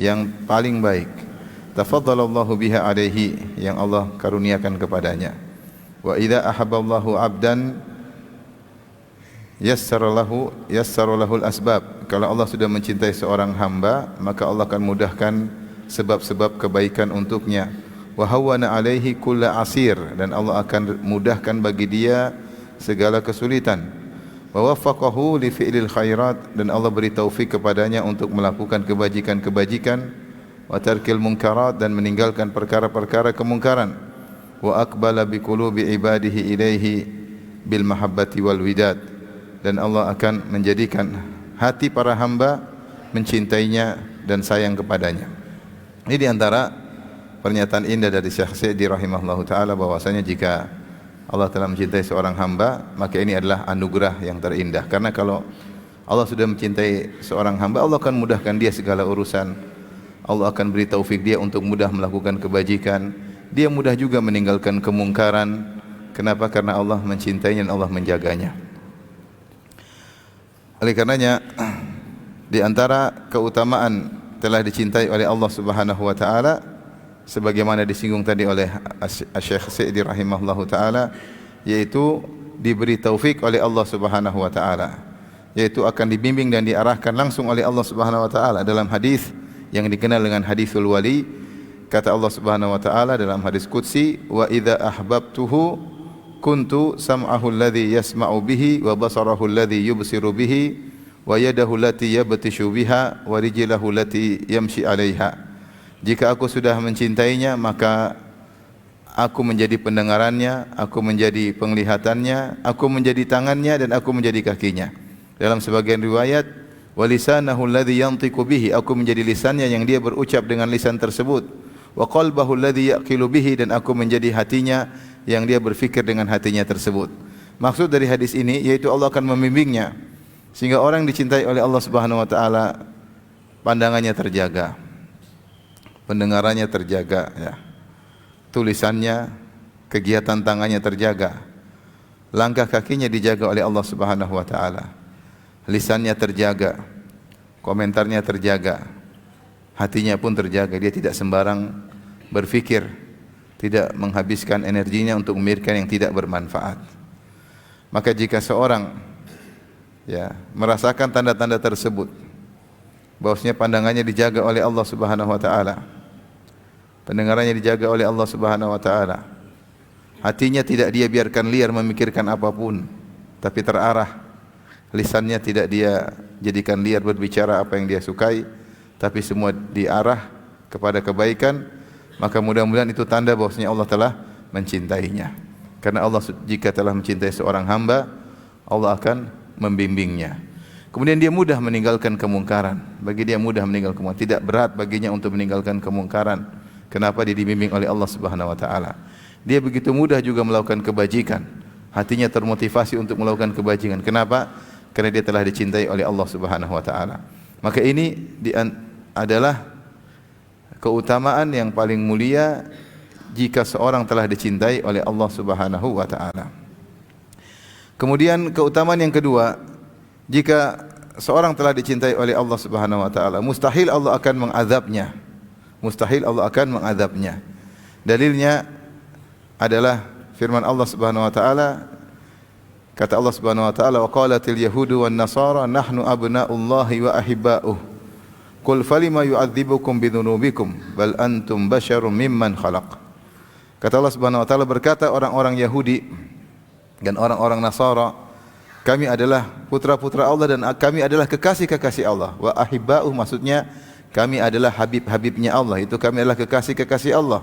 yang paling baik. Tafaddalallahu biha alaihi, yang Allah karuniakan kepadanya. Wa idza ahabballahu 'abdan yassara lahul asbab. Kalau Allah sudah mencintai seorang hamba, maka Allah akan mudahkan sebab-sebab kebaikan untuknya. Wa hawwana alaihi kulla asir, dan Allah akan mudahkan bagi dia segala kesulitan. Wa waffaqahu li fi'lil khairat, dan Allah beri taufik kepadanya untuk melakukan kebajikan-kebajikan. Wa tarkil munkarat, dan meninggalkan perkara-perkara kemungkaran. Wa aqbala bi qulubi ibadihi ilaihi bil mahabbati wal widad, dan Allah akan menjadikan hati para hamba mencintainya dan sayang kepadanya. Ini di antara pernyataan indah dari Syekh Sa'di rahimahullahu taala, bahwasanya jika Allah telah mencintai seorang hamba, maka ini adalah anugerah yang terindah. Karena kalau Allah sudah mencintai seorang hamba, Allah akan mudahkan dia segala urusan. Allah akan beri taufik dia untuk mudah melakukan kebajikan. Dia mudah juga meninggalkan kemungkaran. Kenapa? Karena Allah mencintainya dan Allah menjaganya. Oleh karenanya, di antara keutamaan telah dicintai oleh Allah Subhanahu wa taala, sebagaimana disinggung tadi oleh Syekh Sa'di rahimahullahu taala, yaitu diberi taufik oleh Allah Subhanahu wa taala, yaitu akan dibimbing dan diarahkan langsung oleh Allah Subhanahu wa taala. Dalam hadis yang dikenal dengan hadisul wali, kata Allah Subhanahu wa taala dalam hadis qudsi, wa idza ahbabtuhu kuntu sam'ahu alladhi yasma'u bihi wa basarahu alladhi yubsiru bihi wa yadahu allati yabtishu biha wa rijluhu allati yamshi 'alaiha. Jika aku sudah mencintainya, maka aku menjadi pendengarannya, aku menjadi penglihatannya, aku menjadi tangannya, dan aku menjadi kakinya. Dalam sebagian riwayat, wa lisanahu alladhi yantiqu bihi, aku menjadi lisannya yang dia berucap dengan lisan tersebut. Wa qalbahu alladhi yaqilu bihi, dan aku menjadi hatinya yang dia berfikir dengan hatinya tersebut. Maksud dari hadis ini yaitu Allah akan membimbingnya sehingga orang dicintai oleh Allah Subhanahu wa taala, pandangannya terjaga, pendengarannya terjaga, ya. Tulisannya, kegiatan tangannya terjaga. Langkah kakinya dijaga oleh Allah Subhanahu wa taala. Lisannya terjaga, komentarnya terjaga, hatinya pun terjaga. Dia tidak sembarang berfikir, tidak menghabiskan energinya untuk memikirkan yang tidak bermanfaat. Maka jika seorang merasakan tanda-tanda tersebut, bahwasanya pandangannya dijaga oleh Allah Subhanahu wa taala, pendengarannya dijaga oleh Allah Subhanahu wa taala, hatinya tidak dia biarkan liar memikirkan apapun, tapi terarah. Lisannya tidak dia jadikan liar berbicara apa yang dia sukai, tapi semua diarah kepada kebaikan. Maka mudah-mudahan itu tanda bahwasanya Allah telah mencintainya. Karena Allah jika telah mencintai seorang hamba, Allah akan membimbingnya. Kemudian dia mudah meninggalkan kemungkaran. Bagi dia mudah meninggalkan kemungkaran, tidak berat baginya untuk meninggalkan kemungkaran. Kenapa? Dia dibimbing oleh Allah Subhanahu wa taala. Dia begitu mudah juga melakukan kebajikan. Hatinya termotivasi untuk melakukan kebajikan. Kenapa? Karena dia telah dicintai oleh Allah Subhanahu wa taala. Maka ini adalah keutamaan yang paling mulia jika seorang telah dicintai oleh Allah Subhanahu wa taala. Kemudian keutamaan yang kedua, jika seorang telah dicintai oleh Allah Subhanahu wa taala, mustahil Allah akan mengazabnya. Mustahil Allah akan mengazabnya. Dalilnya adalah firman Allah Subhanahu wa taala. Kata Allah Subhanahu wa taala, wa qalatil yahudu wan nasara nahnu abna'ullahi wa ahibba'uh. Qul falima yu'adzibukum bidzunubikum bal antum basyarum mimman khalaq. Kata Allah Subhanahu wa taala, berkata orang-orang Yahudi dan orang-orang Nasara, kami adalah putra-putra Allah dan kami adalah kekasih-kekasih Allah. Wa ahibba'uh maksudnya kami adalah habib-habibnya Allah, itu kami adalah kekasih-kekasih Allah.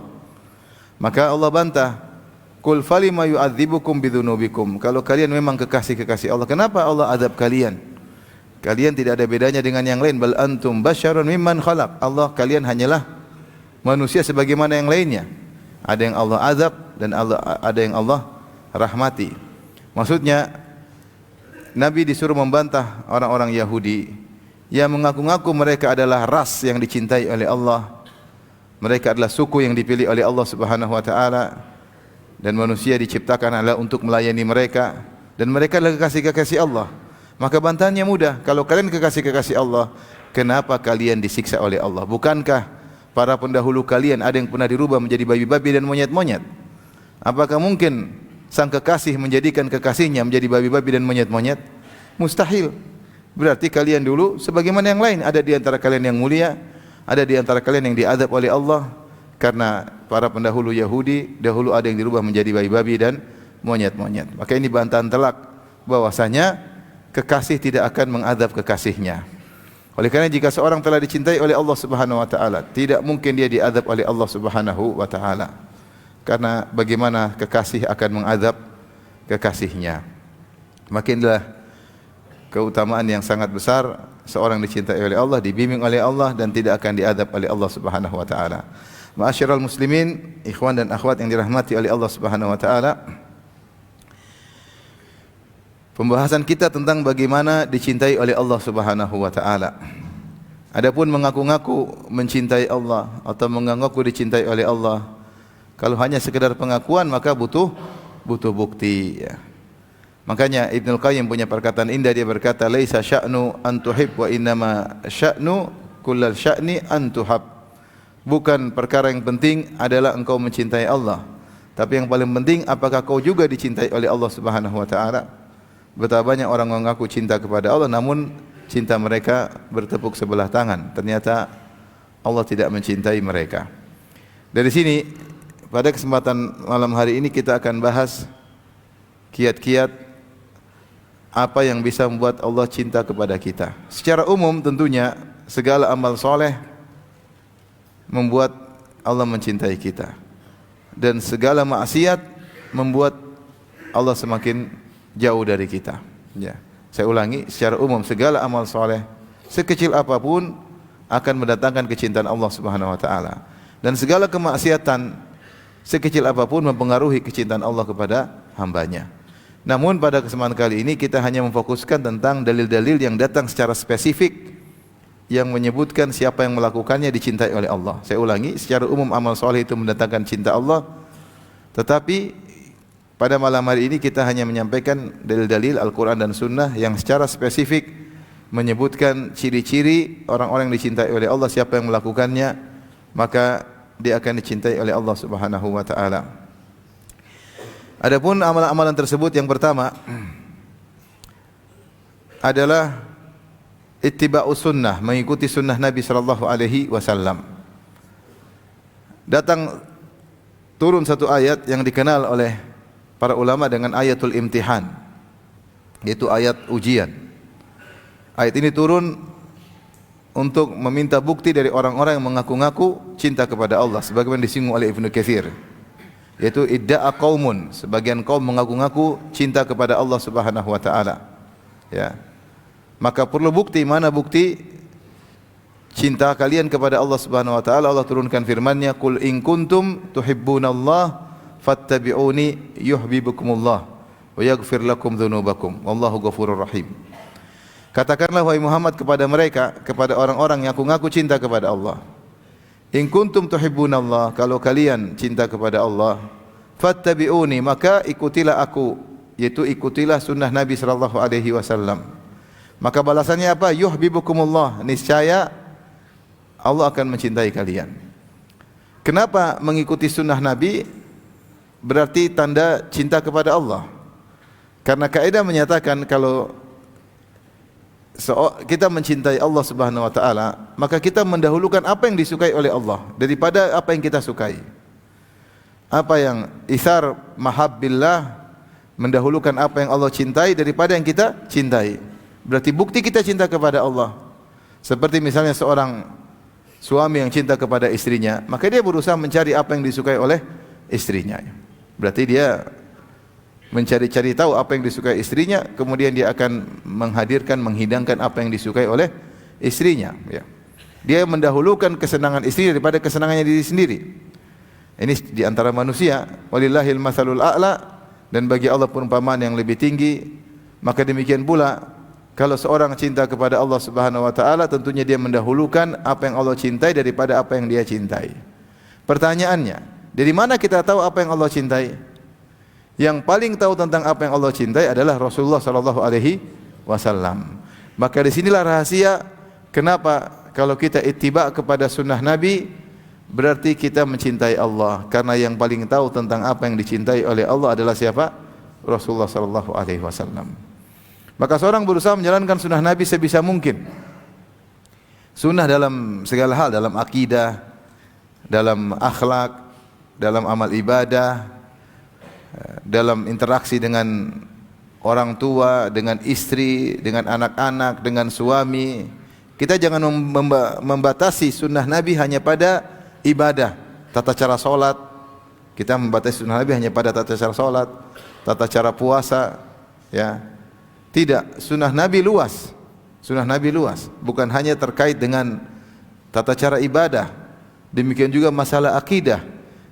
Maka Allah bantah, qul falima yu'adzibukum bidzunubikum. Kalau kalian memang kekasih-kekasih Allah, kenapa Allah azab kalian? Kalian tidak ada bedanya dengan yang lain. Bal antum basyarun mimman khalaq. Allah, kalian hanyalah manusia sebagaimana yang lainnya. Ada yang Allah azab dan ada yang Allah rahmati. Maksudnya Nabi disuruh membantah orang-orang Yahudi yang mengaku-ngaku mereka adalah ras yang dicintai oleh Allah. Mereka adalah suku yang dipilih oleh Allah Subhanahu wa taala, dan manusia diciptakan adalah untuk melayani mereka, dan mereka adalah kekasih-kekasih Allah. Maka bantahannya mudah, kalau kalian kekasih-kekasih Allah, kenapa kalian disiksa oleh Allah? Bukankah para pendahulu kalian ada yang pernah dirubah menjadi babi-babi dan monyet-monyet? Apakah mungkin sang kekasih menjadikan kekasihnya menjadi babi-babi dan monyet-monyet? Mustahil. Berarti kalian dulu sebagaimana yang lain, ada di antara kalian yang mulia, ada di antara kalian yang diazab oleh Allah karena para pendahulu Yahudi dahulu ada yang dirubah menjadi babi-babi dan monyet-monyet. Maka ini bantahan telak bahwasanya kekasih tidak akan mengadab kekasihnya. Oleh karena jika seorang telah dicintai oleh Allah Subhanahu wa taala, tidak mungkin dia diazab oleh Allah Subhanahu wa taala. Karena bagaimana kekasih akan mengadab kekasihnya. Makinlah keutamaan yang sangat besar seorang dicintai oleh Allah, dibimbing oleh Allah dan tidak akan diazab oleh Allah Subhanahu wa taala. Ma'asyiral muslimin, ikhwan dan akhwat yang dirahmati oleh Allah Subhanahu wa taala. Pembahasan kita tentang bagaimana dicintai oleh Allah Subhanahu wa taala. Adapun mengaku-ngaku mencintai Allah atau mengaku dicintai oleh Allah, kalau hanya sekedar pengakuan maka butuh bukti ya. Makanya Ibnul Qayyim punya perkataan indah, dia berkata laisa sya'nu an tuhib wa innama sya'nu kullal sya'ni an tuhab. Bukan perkara yang penting adalah engkau mencintai Allah, tapi yang paling penting apakah kau juga dicintai oleh Allah Subhanahu wa taala. Betapa banyak orang mengaku cinta kepada Allah namun cinta mereka bertepuk sebelah tangan. Ternyata Allah tidak mencintai mereka. Dari sini pada kesempatan malam hari ini kita akan bahas kiat-kiat apa yang bisa membuat Allah cinta kepada kita. Secara umum tentunya segala amal soleh membuat Allah mencintai kita, dan segala maksiat membuat Allah semakin jauh dari kita. Ya, saya ulangi, secara umum segala amal soleh sekecil apapun akan mendatangkan kecintaan Allah Subhanahu wa taala, dan segala kemaksiatan sekecil apapun mempengaruhi kecintaan Allah kepada hambanya. Namun pada kesempatan kali ini kita hanya memfokuskan tentang dalil-dalil yang datang secara spesifik yang menyebutkan siapa yang melakukannya dicintai oleh Allah. Saya ulangi, secara umum amal soleh itu mendatangkan cinta Allah, tetapi pada malam hari ini kita hanya menyampaikan dalil-dalil Al-Quran dan Sunnah yang secara spesifik menyebutkan ciri-ciri orang-orang yang dicintai oleh Allah. Siapa yang melakukannya maka dia akan dicintai oleh Allah Subhanahu wa taala. Adapun amalan-amalan tersebut, yang pertama adalah ittiba'us sunnah, mengikuti sunnah Nabi sallallahu alaihi wasallam. Datang turun satu ayat yang dikenal oleh para ulama dengan ayatul imtihan, yaitu ayat ujian. Ayat ini turun untuk meminta bukti dari orang-orang yang mengaku-ngaku cinta kepada Allah, sebagaimana disinggung oleh Ibnu Katsir, yaitu idda'a qaumun, sebagian kaum mengaku-ngaku cinta kepada Allah Subhanahu wa taala. Ya. Maka perlu bukti. Mana bukti cinta kalian kepada Allah Subhanahu wa taala? Allah turunkan firman-Nya, "Qul in kuntum tuhibbunallaha fattabi'uni yuhibbukumullah wa yaghfir lakum dzunubakum wallahu ghafurur rahim." Katakanlah wahai Muhammad kepada mereka, kepada orang-orang yang ngaku cinta kepada Allah, in kuntum tuhibbunallah, kalau kalian cinta kepada Allah, fattabi'uni, maka ikutilah aku, yaitu ikutilah sunnah Nabi sallallahu alaihi wasallam. Maka balasannya apa? Yuhibbukumullah, niscaya Allah akan mencintai kalian. Kenapa mengikuti sunnah Nabi berarti tanda cinta kepada Allah? Karena kaidah menyatakan kalau kita mencintai Allah Subhanahu wa taala, maka kita mendahulukan apa yang disukai oleh Allah daripada apa yang kita sukai. Apa yang itsar mahabbillah, mendahulukan apa yang Allah cintai daripada yang kita cintai. Berarti bukti kita cinta kepada Allah. Seperti misalnya seorang suami yang cinta kepada istrinya, maka dia berusaha mencari apa yang disukai oleh istrinya. Berarti dia mencari-cari tahu apa yang disukai istrinya, kemudian dia akan menghadirkan, menghidangkan apa yang disukai oleh istrinya. Ya. Dia mendahulukan kesenangan istri daripada kesenangannya diri sendiri. Ini di antara manusia. Walillahil matsalul a'la, dan bagi Allah perumpamaan yang lebih tinggi. Maka demikian pula kalau seorang cinta kepada Allah Subhanahu wa taala, tentunya dia mendahulukan apa yang Allah cintai daripada apa yang dia cintai. Pertanyaannya, dari mana kita tahu apa yang Allah cintai? Yang paling tahu tentang apa yang Allah cintai adalah Rasulullah sallallahu alaihi wasallam. Maka disinilah rahasia Kenapa? Kalau kita ittiba kepada sunnah Nabi, berarti kita mencintai Allah. Karena yang paling tahu tentang apa yang dicintai oleh Allah adalah siapa? Rasulullah sallallahu alaihi wasallam. Maka seorang berusaha menjalankan sunnah Nabi sebisa mungkin. Sunnah dalam segala hal, dalam akidah, dalam akhlak, dalam amal ibadah, dalam interaksi dengan orang tua, dengan istri, dengan anak-anak, dengan suami. Kita jangan membatasi sunnah Nabi hanya pada ibadah, tata cara solat. Kita membatasi sunnah Nabi hanya pada tata cara solat, tata cara puasa, ya. Tidak, sunnah Nabi luas. Sunnah Nabi luas, bukan hanya terkait dengan tata cara ibadah. Demikian juga masalah akidah.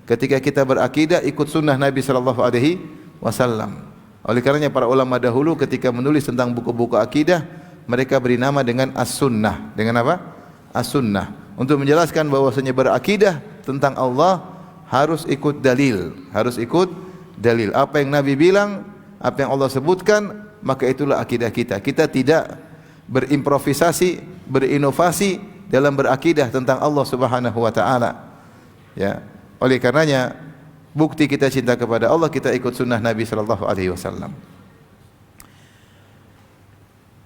Ketika kita berakidah, ikut sunnah Nabi sallallahu alaihi wasallam. Oleh karenanya para ulama dahulu ketika menulis tentang buku-buku akidah, mereka beri nama dengan as-sunnah. Dengan apa? As-sunnah. Untuk menjelaskan bahwasanya berakidah tentang Allah harus ikut dalil, harus ikut dalil. Apa yang Nabi bilang, apa yang Allah sebutkan, maka itulah akidah kita. Kita tidak berimprovisasi, berinovasi dalam berakidah tentang Allah Subhanahu wa taala. Ya. Oleh karenanya bukti kita cinta kepada Allah, kita ikut sunnah Nabi sallallahu alaihi wasallam.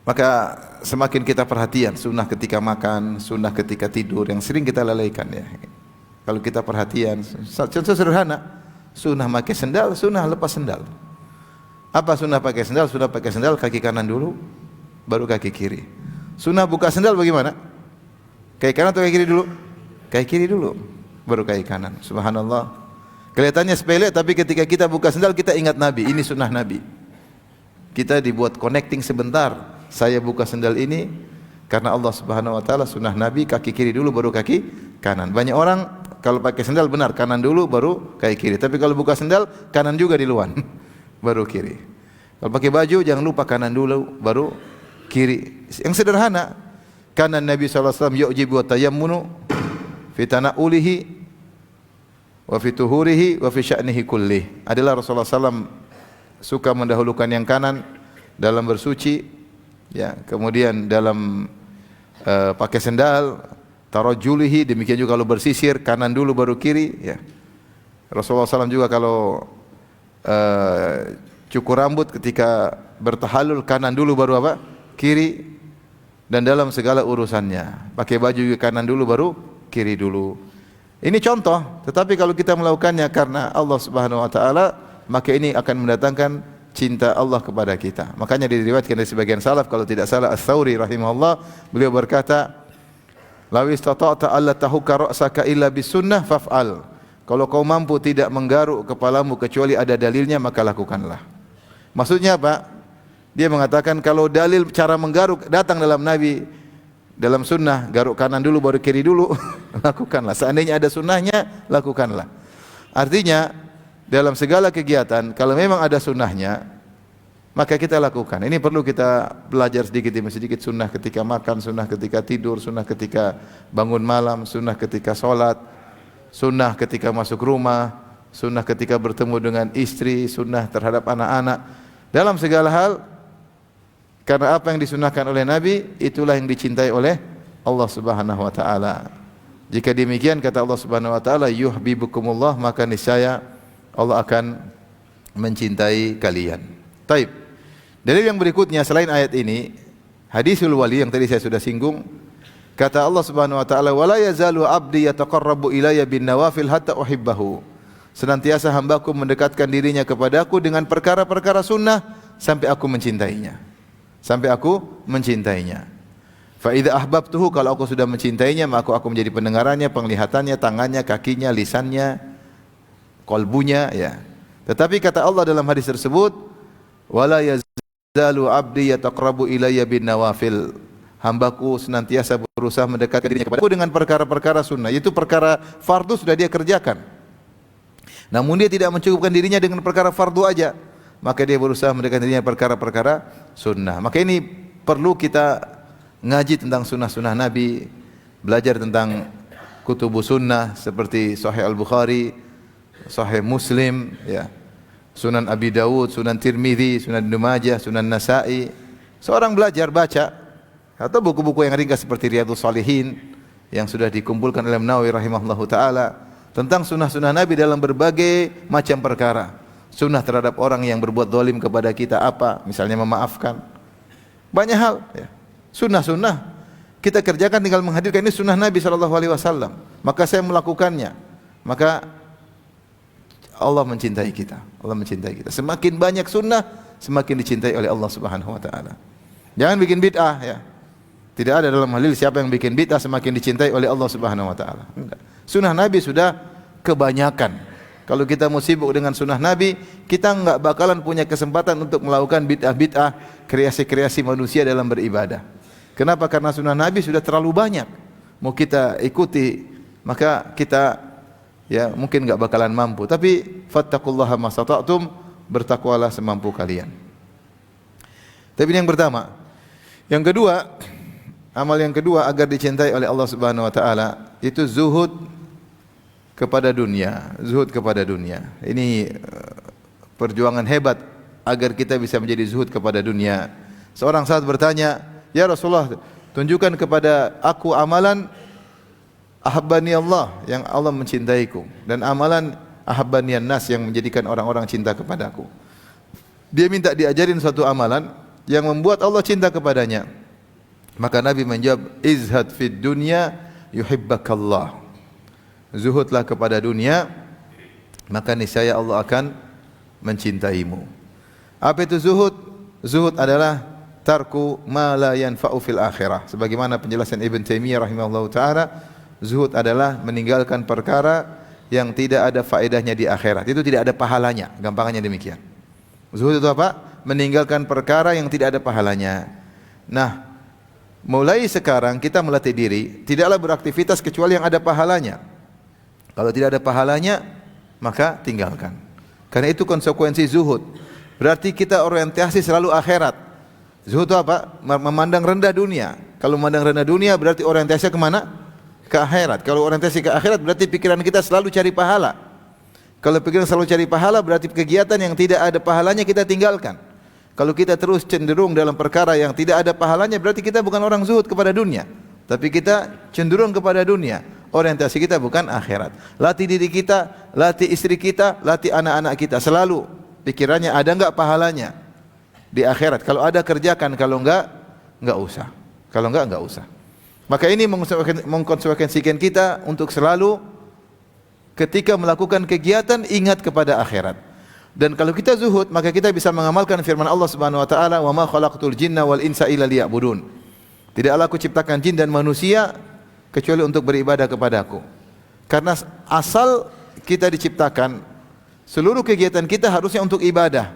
Maka semakin kita perhatian sunnah ketika makan, sunnah ketika tidur yang sering kita lalaikan, ya. Kalau kita perhatian, contoh sederhana, sunnah pakai sendal, sunnah lepas sendal. Apa sunnah pakai sendal? Sunnah pakai sendal kaki kanan dulu, baru kaki kiri. Sunnah buka sendal bagaimana? Kaki kanan atau kaki kiri dulu? Kaki kiri dulu, baru kaki kanan. Subhanallah. Kelihatannya sepele, tapi ketika kita buka sendal kita ingat Nabi. Ini sunnah Nabi. Kita dibuat connecting sebentar. Saya buka sendal ini karena Allah Subhanahu wa taala, sunnah Nabi, kaki kiri dulu baru kaki kanan. Banyak orang kalau pakai sendal benar kanan dulu baru kaki kiri. Tapi kalau buka sendal kanan juga duluan baru kiri. Kalau pakai baju jangan lupa kanan dulu baru kiri. Yang sederhana, kanan Nabi sallallahu alaihi wasallam yu'jibu wa tayammunu fi tana'ulihi wa fi tuhurihi wa fi sya'nihi kullih. Adalah Rasulullah SAW suka mendahulukan yang kanan dalam bersuci, ya, kemudian dalam pakai sendal, tarajjulihi, demikian juga kalau bersisir kanan dulu baru kiri, ya. Rasulullah SAW juga kalau cukur rambut ketika bertahalul kanan dulu baru apa? Kiri. Dan dalam segala urusannya, pakai baju juga kanan dulu baru kiri dulu. Ini contoh, tetapi kalau kita melakukannya karena Allah Subhanahu wa taala, maka ini akan mendatangkan cinta Allah kepada kita. Makanya diriwayatkan dari sebagian salaf, kalau tidak salah Ats-Tsauri rahimahullah, beliau berkata, "Law istata'ta alla tahukka ra'saka illa bisunnah faf'al." Kalau kau mampu tidak menggaruk kepalamu kecuali ada dalilnya, maka lakukanlah. Maksudnya apa? Dia mengatakan kalau dalil cara menggaruk datang dalam Nabi, dalam sunnah, garuk kanan dulu baru kiri dulu, lakukanlah. Seandainya ada sunnahnya, lakukanlah. Artinya dalam segala kegiatan, kalau memang ada sunnahnya, maka kita lakukan. Ini perlu kita belajar sedikit demi sedikit. Sunnah ketika makan, sunnah ketika tidur, sunnah ketika bangun malam, sunnah ketika sholat, sunnah ketika masuk rumah, sunnah ketika bertemu dengan istri, sunnah terhadap anak-anak. Dalam segala hal, karena apa yang disunnahkan oleh Nabi, itulah yang dicintai oleh Allah Subhanahu wa taala. Jika demikian, kata Allah Subhanahu wa taala, yuhibbukumullah, maka niscaya Allah akan mencintai kalian. Taib. Dalil yang berikutnya selain ayat ini, hadisul wali yang tadi saya sudah singgung. Kata Allah Subhanahu wa taala, "Wala yazalu 'abdi yataqarrabu ilayya bin nawafil hatta uhibbahu." Senantiasa hambaku mendekatkan dirinya kepadaku dengan perkara-perkara sunnah sampai aku mencintainya. Sampai aku mencintainya. Fa idza ahbabtuhu, kalau aku sudah mencintainya, maka aku menjadi pendengarannya, penglihatannya, tangannya, kakinya, lisannya, qalbunya, ya. Tetapi kata Allah dalam hadis tersebut, wala yazalu 'abdi yataqarrabu ilayya bin nawafil. Hambaku senantiasa berusaha mendekatkan dirinya kepadaku dengan perkara-perkara sunnah. Itu perkara fardu sudah dia kerjakan. Namun dia tidak mencukupkan dirinya dengan perkara fardu aja, maka dia berusaha mendekatkan dirinya perkara-perkara sunnah. Maka ini perlu kita ngaji tentang sunnah-sunnah Nabi, belajar tentang kutubus sunnah seperti Sahih Al-Bukhari, Sahih Muslim, ya, Sunan Abi Dawud, Sunan Tirmidzi, Sunan Ibnu Majah, Sunan Nasa'i. Seorang belajar baca, Atau buku-buku yang ringkas seperti Riyadhus Shalihin yang sudah dikumpulkan oleh Nawawi rahimahullahu taala tentang sunnah-sunnah Nabi dalam berbagai macam perkara. Sunnah terhadap orang yang berbuat zalim kepada kita apa? Misalnya memaafkan. Banyak hal ya. Sunnah-sunnah kita kerjakan, tinggal menghadirkan ini sunnah Nabi sallallahu alaihi wasallam. Maka saya melakukannya. Maka Allah mencintai kita. Allah mencintai kita. Semakin banyak sunnah, semakin dicintai oleh Allah Subhanahu wa taala. Jangan bikin bid'ah ya. Tidak ada dalam hadis siapa yang bikin bid'ah semakin dicintai oleh Allah Subhanahu wa taala. Enggak. Sunnah Nabi sudah kebanyakan. Kalau kita mau sibuk dengan sunnah Nabi, kita enggak bakalan punya kesempatan untuk melakukan bid'ah-bid'ah, kreasi-kreasi manusia dalam beribadah. Kenapa? Karena sunnah Nabi sudah terlalu banyak. Mau kita ikuti, maka kita ya mungkin enggak bakalan mampu. Tapi fattaqullaha mastata'tum, bertakwalah semampu kalian. Tapi ini yang pertama. Yang kedua, amal yang kedua agar dicintai oleh Allah Subhanahu wa taala itu zuhud kepada dunia, zuhud kepada dunia. Ini perjuangan hebat agar kita bisa menjadi zuhud kepada dunia. Seorang sahabat bertanya, "Ya Rasulullah, tunjukkan kepada aku amalan ahabbani Allah, yang Allah mencintaiku, dan amalan ahabbani an-nas, yang menjadikan orang-orang cinta kepadaku." Dia minta diajarin suatu amalan yang membuat Allah cinta kepadanya. Maka Nabi menjawab, "Izhad fid dunya yuhibbakallah." Zuhudlah kepada dunia, maka niscaya Allah akan mencintaimu. Apa itu zuhud? Zuhud adalah tarku ma la yanfa'u fil akhirah. Sebagaimana penjelasan Ibn Taimiyah rahimahullahu taala, zuhud adalah meninggalkan perkara yang tidak ada faedahnya di akhirat. Itu tidak ada pahalanya, gampangnya demikian. Zuhud itu apa? Meninggalkan perkara yang tidak ada pahalanya. Nah, mulai sekarang kita melatih diri tidaklah beraktivitas kecuali yang ada pahalanya. Kalau tidak ada pahalanya, maka tinggalkan. Karena itu konsekuensi zuhud. Berarti kita orientasi selalu akhirat. Zuhud itu apa? Memandang rendah dunia. Kalau memandang rendah dunia berarti orientasinya kemana? Ke akhirat. Kalau orientasi ke akhirat berarti pikiran kita selalu cari pahala. Kalau pikiran selalu cari pahala berarti kegiatan yang tidak ada pahalanya kita tinggalkan. Kalau kita terus cenderung dalam perkara yang tidak ada pahalanya berarti kita bukan orang zuhud kepada dunia, tapi kita cenderung kepada dunia. Orientasi kita bukan akhirat. Latih diri kita, latih istri kita, latih anak-anak kita. Selalu pikirannya ada enggak pahalanya di akhirat. Kalau ada kerjakan, kalau enggak usah. Kalau enggak usah. Maka ini mengkonsekuensikan kita untuk selalu ketika melakukan kegiatan ingat kepada akhirat. Dan kalau kita zuhud, maka kita bisa mengamalkan firman Allah Subhanahu wa taala, "Wa ma khalaqtul jinna wal insa illa liya'budun." Tidaklah aku ciptakan jin dan manusia kecuali untuk beribadah kepadaku. Karena asal kita diciptakan, seluruh kegiatan kita harusnya untuk ibadah.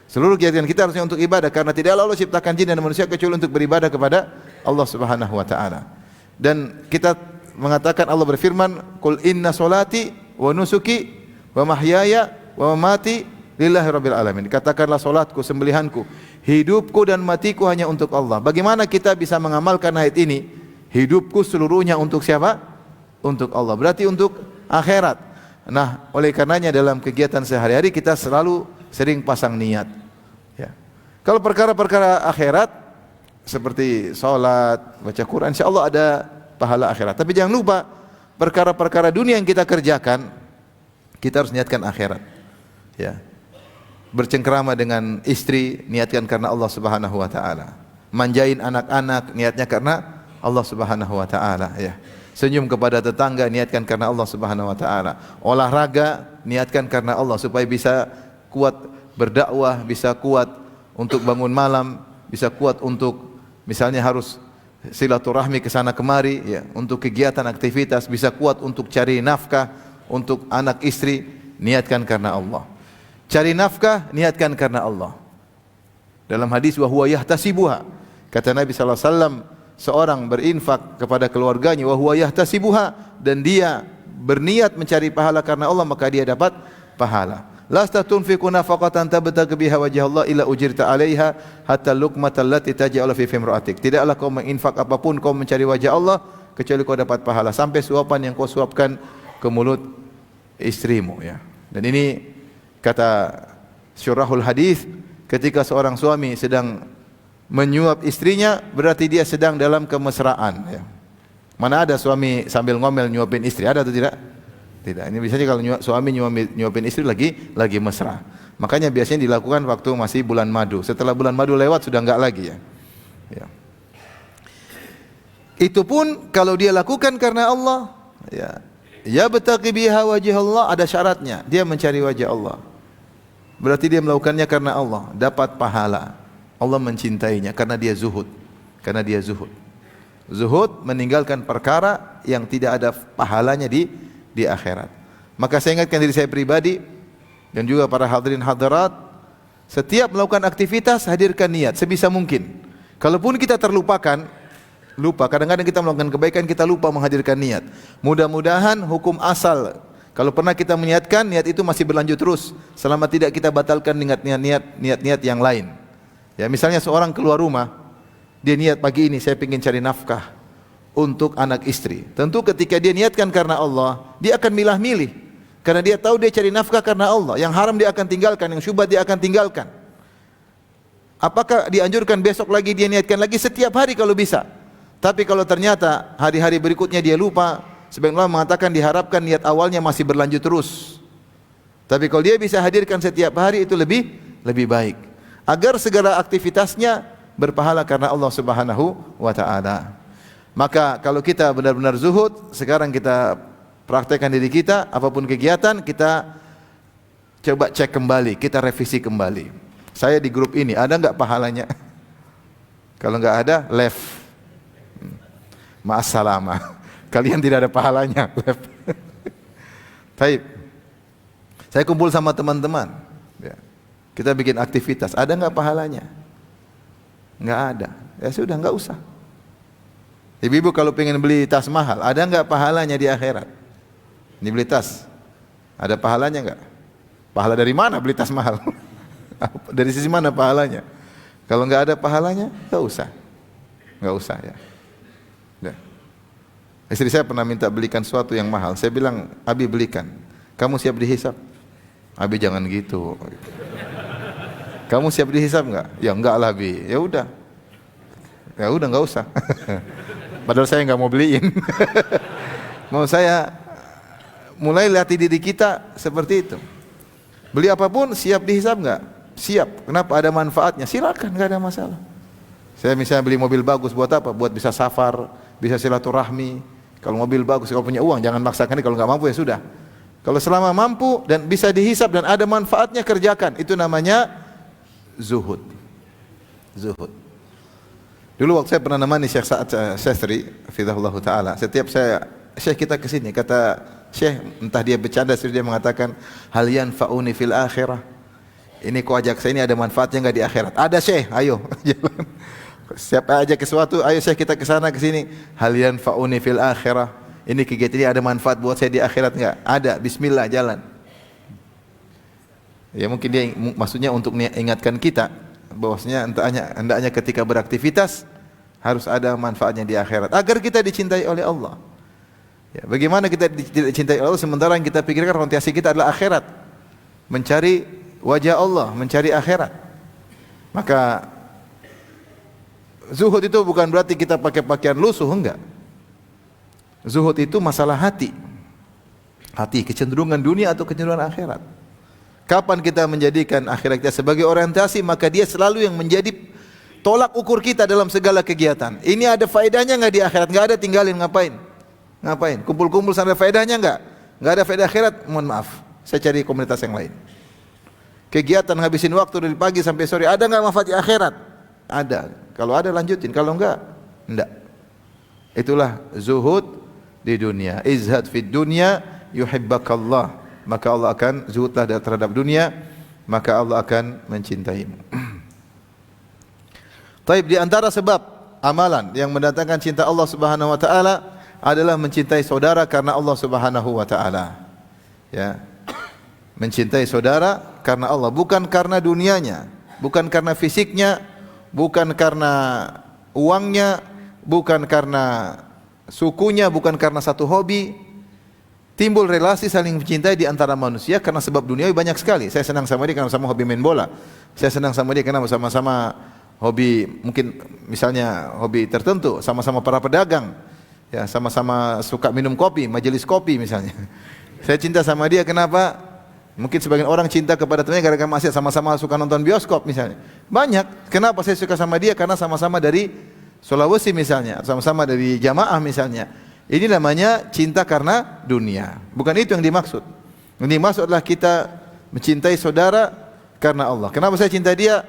Seluruh kegiatan kita harusnya untuk ibadah, karena tidaklah Allah ciptakan jin dan manusia kecuali untuk beribadah kepada Allah Subhanahu wa taala. Dan kita mengatakan, Allah berfirman, "Qul inna solati wa nusuki wa mahyaya wa mamati lillahi rabbil alamin." Katakanlah salatku, sembelihanku, hidupku dan matiku hanya untuk Allah. Bagaimana kita bisa mengamalkan ayat ini? Hidupku seluruhnya untuk siapa? Untuk Allah. Berarti untuk akhirat. Nah, oleh karenanya dalam kegiatan sehari-hari kita selalu sering pasang niat. Ya. Kalau perkara-perkara akhirat seperti salat, baca Quran, insyaallah ada pahala akhirat. Tapi jangan lupa perkara-perkara dunia yang kita kerjakan, kita harus niatkan akhirat. Ya. Bercengkrama dengan istri, niatkan karena Allah Subhanahu wa taala. Manjain anak-anak, niatnya karena Allah Subhanahu wa taala, ya. Senyum kepada tetangga, niatkan karena Allah Subhanahu wa taala. Olahraga, niatkan karena Allah supaya bisa kuat berdakwah, bisa kuat untuk bangun malam, bisa kuat untuk misalnya harus silaturahmi ke sana kemari, ya, untuk kegiatan aktivitas, bisa kuat untuk cari nafkah untuk anak istri, niatkan karena Allah. Cari nafkah, niatkan karena Allah. Dalam hadis wa huwa yahtasibuha, kata Nabi sallallahu alaihi wasallam, seorang berinfak kepada keluarganya wa huwa yahtasibuha, dan dia berniat mencari pahala karena Allah, maka dia dapat pahala. Lasta tunfiqu nafaqatan tabtaghi biha wajha Allah illa ujirta 'alaiha hatta luqmatal lati taj'alu fi fimra'atik. Tidaklah kau menginfak apapun kau mencari wajah Allah kecuali kau dapat pahala, sampai suapan yang kau suapkan ke mulut istrimu, ya. Dan ini kata syurahul hadis, ketika seorang suami sedang menyuap istrinya berarti dia sedang dalam kemesraan, ya. Mana ada suami sambil ngomel nyuapin istri, ada atau tidak? Tidak. Ini biasanya kalau suami nyuapin istri lagi mesra. Makanya biasanya dilakukan waktu masih bulan madu. Setelah bulan madu lewat sudah enggak lagi, ya. Ya. Itu pun kalau dia lakukan karena Allah, ya. Ya betaqi biha wajh Allah, ada syaratnya. Dia mencari wajah Allah. Berarti dia melakukannya karena Allah, dapat pahala. Allah mencintainya karena dia zuhud. Karena dia zuhud. Zuhud meninggalkan perkara yang tidak ada pahalanya di akhirat. Maka saya ingatkan diri saya pribadi dan juga para hadirin hadirat, setiap melakukan aktivitas hadirkan niat sebisa mungkin. Kalaupun kita terlupakan, lupa, kadang-kadang kita melakukan kebaikan kita lupa menghadirkan niat. Mudah-mudahan hukum asal, kalau pernah kita meniatkan, niat itu masih berlanjut terus selama tidak kita batalkan niat-niat yang lain. Ya, misalnya seorang keluar rumah, dia niat pagi ini saya ingin cari nafkah untuk anak istri. Tentu ketika dia niatkan karena Allah, dia akan milah-milih. Karena dia tahu dia cari nafkah karena Allah. Yang haram dia akan tinggalkan, yang syubhat dia akan tinggalkan. Apakah dianjurkan besok lagi dia niatkan lagi? Setiap hari kalau bisa. Tapi kalau ternyata hari-hari berikutnya dia lupa, sebagian ulama mengatakan diharapkan niat awalnya masih berlanjut terus. Tapi kalau dia bisa hadirkan setiap hari itu lebih baik. Agar segala aktivitasnya berpahala karena Allah Subhanahu wa taala. Maka kalau kita benar-benar zuhud, sekarang kita praktekkan diri kita, apapun kegiatan kita coba cek kembali, kita revisi kembali. Saya di grup ini ada enggak pahalanya? Kalau enggak ada, left. Ma'assalamah. Kalian tidak ada pahalanya, left. Baik. Saya kumpul sama teman-teman, ya. Kita bikin aktivitas, ada enggak pahalanya? Enggak ada. Ya sudah, enggak usah. Ibu-ibu kalau pengen beli tas mahal, ada enggak pahalanya di akhirat? Ini beli tas, ada pahalanya enggak? Pahala dari mana beli tas mahal? Dari sisi mana pahalanya? Kalau enggak ada pahalanya, enggak usah. Enggak usah, ya. Ya. Istri saya pernah minta belikan sesuatu yang mahal. Saya bilang, Abi belikan. Kamu siap dihisab? Abi jangan gitu. Kamu siap dihisab enggak? Ya enggak lah Bi. Ya udah enggak usah. Padahal saya enggak mau beliin. Mau saya mulai latih diri kita seperti itu. Beli apapun siap dihisab enggak? Siap. Kenapa? Ada manfaatnya. Silakan, enggak ada masalah. Saya misalnya beli mobil bagus buat apa? Buat bisa safar, bisa silaturahmi. Kalau mobil bagus, kalau punya uang jangan maksakan. Kalau enggak mampu ya sudah. Kalau selama mampu dan bisa dihisab dan ada manfaatnya kerjakan. Itu namanya zuhud. Zuhud. Dulu waktu saya pernah nemani Syekh Sa'ad Syastri hafizahullah taala. Setiap Syekh kita ke sini, kata Syekh, entah dia bercanda dia mengatakan, "Hal yanfa'uni fil akhirah." Ini kau ajak saya, ini ada manfaatnya enggak di akhirat? Ada Syekh, ayo jalan. Siapa ajak ke sesuatu, ayo Syekh kita ke sana ke sini. "Hal yanfa'uni fil akhirah." Ini kegiatan ini ada manfaat buat saya di akhirat enggak? Ada, bismillah jalan. Ya mungkin dia maksudnya untuk ingatkan kita bahwasanya hendaknya ketika beraktivitas harus ada manfaatnya di akhirat agar kita dicintai oleh Allah. Ya, bagaimana kita tidak dicintai oleh Allah sementara yang kita pikirkan orientasi kita adalah akhirat, mencari wajah Allah, mencari akhirat. Maka zuhud itu bukan berarti kita pakai pakaian lusuh, enggak. Zuhud itu masalah hati. Hati, kecenderungan dunia atau kecenderungan akhirat. Kapan kita menjadikan akhirat kita sebagai orientasi, maka dia selalu yang menjadi tolak ukur kita dalam segala kegiatan. Ini ada faedahnya enggak di akhirat? Enggak ada, tinggalin, ngapain? Ngapain? Kumpul-kumpul sana ada faedahnya enggak? Enggak ada faedah akhirat, mohon maaf. Saya cari komunitas yang lain. Kegiatan habisin waktu dari pagi sampai sore, ada enggak manfaat di akhirat? Ada. Kalau ada lanjutin, kalau enggak, enggak. Itulah zuhud di dunia. Izhad fid dunya yuhibbakallah. Maka Allah akan zuhudlah terhadap dunia, maka Allah akan mencintaimu. Taib, di antara sebab amalan yang mendatangkan cinta Allah Subhanahu wa taala adalah mencintai saudara karena Allah Subhanahu wa taala. Ya. Mencintai saudara karena Allah, bukan karena dunianya, bukan karena fisiknya, bukan karena uangnya, bukan karena sukunya, bukan karena satu hobi. Timbul relasi saling mencintai di antara manusia karena sebab duniawi banyak sekali. Saya senang sama dia karena sama hobi main bola. Saya senang sama dia karena sama-sama hobi mungkin misalnya hobi tertentu, sama-sama para pedagang, ya sama-sama suka minum kopi, majelis kopi misalnya. Saya cinta sama dia kenapa? Mungkin sebagian orang cinta kepada temannya gara-gara maksiat, sama-sama suka nonton bioskop misalnya. Banyak. Kenapa saya suka sama dia? Karena sama-sama dari Sulawesi misalnya, sama-sama dari jamaah misalnya. Ini namanya cinta karena dunia. Bukan itu yang dimaksud. Yang dimaksud adalah kita mencintai saudara karena Allah. Kenapa saya cinta dia?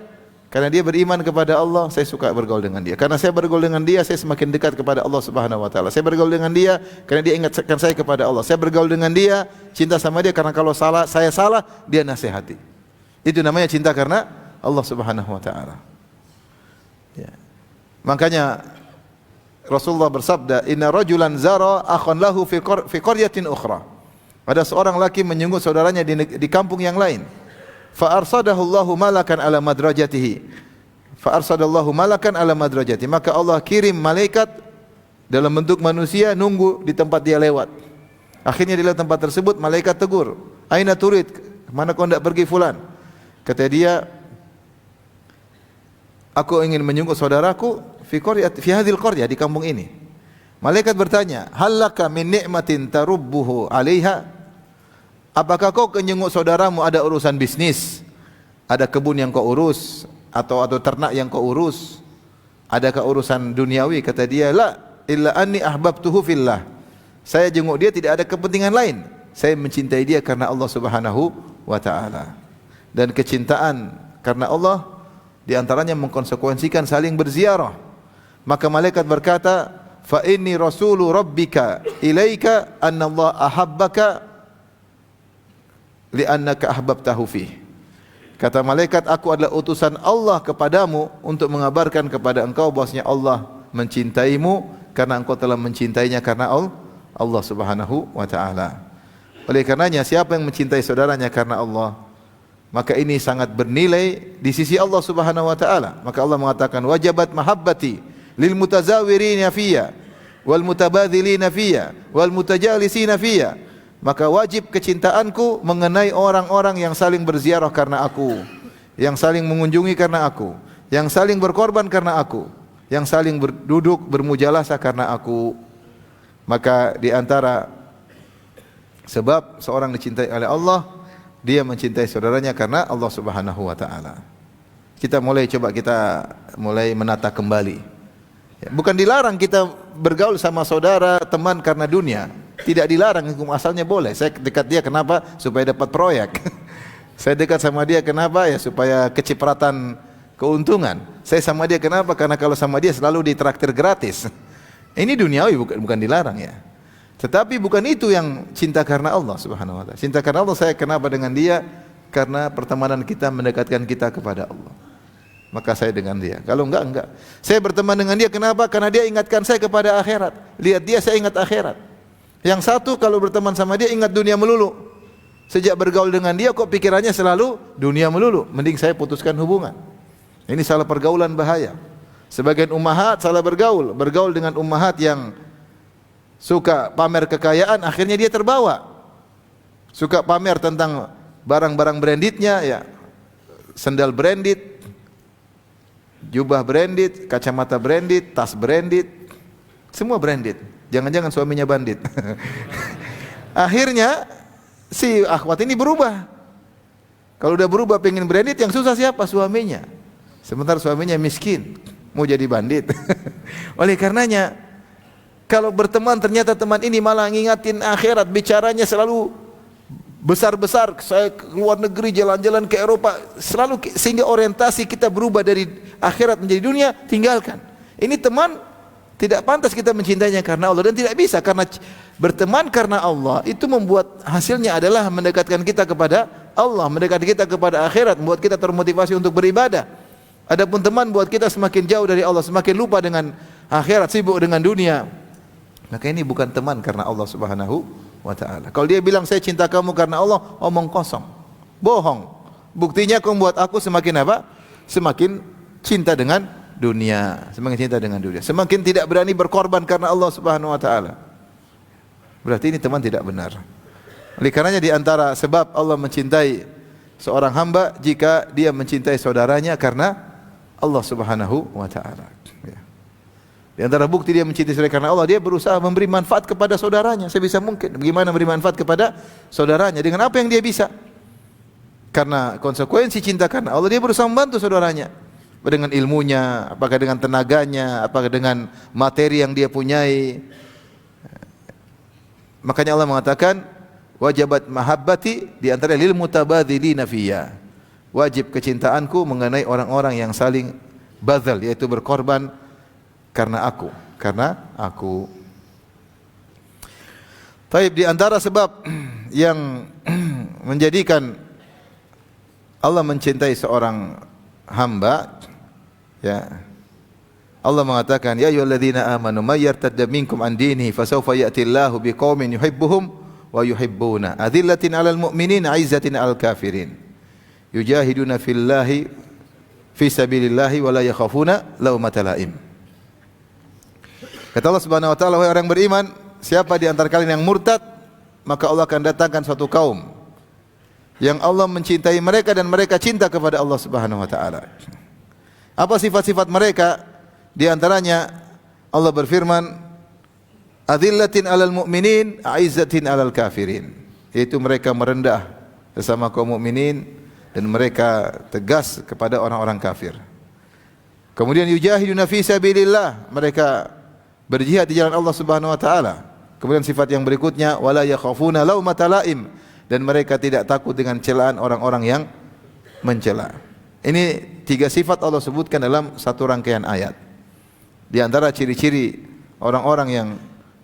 Karena dia beriman kepada Allah, saya suka bergaul dengan dia. Karena saya bergaul dengan dia, saya semakin dekat kepada Allah Subhanahu wa taala. Saya bergaul dengan dia karena dia ingatkan saya kepada Allah. Saya bergaul dengan dia, cinta sama dia karena kalau saya salah, dia nasihati. Itu namanya cinta karena Allah Subhanahu wa taala. Ya. Makanya Rasulullah bersabda, "Inna rajulan zara akhan lahu fi qaryatin ukhra." Ada seorang laki menyenggut saudaranya di kampung yang lain. Fa arsadahu Allahu malakan ala madrajatihi. Fa arsadallahu malakan ala madrajatihi. Maka Allah kirim malaikat dalam bentuk manusia nunggu di tempat dia lewat. Akhirnya di tempat tersebut malaikat tegur, "Aina turid? Mana kau hendak pergi fulan?" Kata dia, "Aku ingin menyenggut saudaraku fi hadhil qaryah, di kampung ini." Malaikat bertanya, "Hal laka min ni'matin tarubbuhu 'alaiha?" Apakah kau menjenguk saudaramu ada urusan bisnis? Ada kebun yang kau urus atau ternak yang kau urus? Adakah urusan duniawi? Kata dia, "La illa anni ahbabtuhu fillah." Saya jenguk dia tidak ada kepentingan lain. Saya mencintai dia karena Allah Subhanahu wa taala. Dan kecintaan karena Allah di antaranya mengkonsekuensikan saling berziarah. Maka malaikat berkata, "Fa inni rasulu rabbika ilaika anna Allah ahabbaka li'annaka ahbabtahu fih." Kata malaikat, "Aku adalah utusan Allah kepadamu untuk mengabarkan kepada engkau bahwasanya Allah mencintaimu karena engkau telah mencintainya karena Allah Subhanahu wa taala." Oleh karenanya siapa yang mencintai saudaranya karena Allah, maka ini sangat bernilai di sisi Allah Subhanahu wa taala. Maka Allah mengatakan, "Wajabat mahabbati lil mutazawirina fiyya wal mutabadzilina fiyya wal mutajalisina fiyya." Maka wajib kecintaanku mengenai orang-orang yang saling berziarah karena aku, yang saling mengunjungi karena aku, yang saling berkorban karena aku, yang saling berduduk bermujalasah karena aku. Maka di antara sebab seorang dicintai oleh Allah, dia mencintai saudaranya karena Allah Subhanahu wa taala. Kita mulai menata kembali. Bukan dilarang kita bergaul sama saudara, teman karena dunia. Tidak dilarang, hukum asalnya boleh. Saya dekat dia kenapa? Supaya dapat proyek. Saya dekat sama dia kenapa? Ya supaya kecipratan keuntungan. Saya sama dia kenapa? Karena kalau sama dia selalu ditraktir gratis. Ini duniawi, bukan dilarang ya. Tetapi bukan itu yang cinta karena Allah Subhanahu wa taala. Cinta karena Allah saya kenapa dengan dia? Karena pertemanan kita mendekatkan kita kepada Allah. Maka saya dengan dia. Kalau enggak. Saya berteman dengan dia kenapa? Karena dia ingatkan saya kepada akhirat. Lihat dia, saya ingat akhirat. Yang satu kalau berteman sama dia ingat dunia melulu. Sejak bergaul dengan dia kok pikirannya selalu dunia melulu. Mending saya putuskan hubungan. Ini salah pergaulan bahaya. Sebagian ummahat salah bergaul dengan ummahat yang suka pamer kekayaan, akhirnya dia terbawa. Suka pamer tentang barang-barang brandednya ya. Sendal branded, jubah branded, kacamata branded, tas branded, semua branded. Jangan-jangan suaminya bandit. Akhirnya si akhwat ini berubah. Kalau udah berubah pengen branded, yang susah siapa? Suaminya. Sementara suaminya miskin, mau jadi bandit. Oleh karenanya, kalau berteman ternyata teman ini malah ngingatin akhirat, bicaranya selalu besar-besar, saya ke luar negeri jalan-jalan ke Eropa, selalu sehingga orientasi kita berubah dari akhirat menjadi dunia, tinggalkan. Ini teman tidak pantas kita mencintainya karena Allah, dan tidak bisa, karena berteman karena Allah itu membuat hasilnya adalah mendekatkan kita kepada Allah, mendekatkan kita kepada akhirat, membuat kita termotivasi untuk beribadah. Adapun teman buat kita semakin jauh dari Allah, semakin lupa dengan akhirat, sibuk dengan dunia. Maka ini bukan teman karena Allah Subhanahu wa taala. Kalau dia bilang saya cinta kamu karena Allah, omong kosong. Bohong. Buktinya kau membuat aku semakin apa? Semakin cinta dengan dunia, semakin cinta dengan dunia, semakin tidak berani berkorban karena Allah Subhanahu wa taala. Berarti ini teman tidak benar. Oleh karenanya di antara sebab Allah mencintai seorang hamba jika dia mencintai saudaranya karena Allah Subhanahu wa taala. Ya. Di antara bukti dia mencintai saudara karena Allah, dia berusaha memberi manfaat kepada saudaranya sebisa mungkin. Bagaimana memberi manfaat kepada saudaranya? Dengan apa yang dia bisa. Karena konsekuensi cinta karena Allah, dia berusaha membantu saudaranya. Dengan ilmunya, apakah dengan tenaganya, apakah dengan materi yang dia punyai. Makanya Allah mengatakan, wajabat mahabbati di antara lil mutabadzilina fiyya. Wajib kecintaanku mengenai orang-orang yang saling bazal, yaitu berkorban karena aku. Taib, di antara sebab yang menjadikan Allah mencintai seorang hamba, ya, Allah mengatakan, ya ayyuhalladzina amanu may yartadda minkum an dinihi fasawfa ya'tillahu biqaumin yuhibbuhum wa yuhibbuna adillatin 'alal mu'minin 'izzatin 'alal kafirin yujahiduna fillahi fi sabilillahi wa la yakhafuna laumata laim. Kata Allah Subhanahu wa taala, wahai orang beriman, siapa di antara kalian yang murtad, maka Allah akan datangkan suatu kaum yang Allah mencintai mereka dan mereka cinta kepada Allah Subhanahu wa taala. Apa sifat-sifat mereka? Di antaranya Allah berfirman, adillatin 'alal mu'minin, 'izzatin 'alal kafirin. Yaitu mereka merendah sesama kaum mukminin dan mereka tegas kepada orang-orang kafir. Kemudian yujahiduna fi sabilillah, mereka berjihad di jalan Allah Subhanahu wa taala. Kemudian sifat yang berikutnya, wala yakhafuna laumata laim, dan mereka tidak takut dengan celaan orang-orang yang mencela. Ini 3 sifat Allah sebutkan dalam satu rangkaian ayat. Di antara ciri-ciri orang-orang yang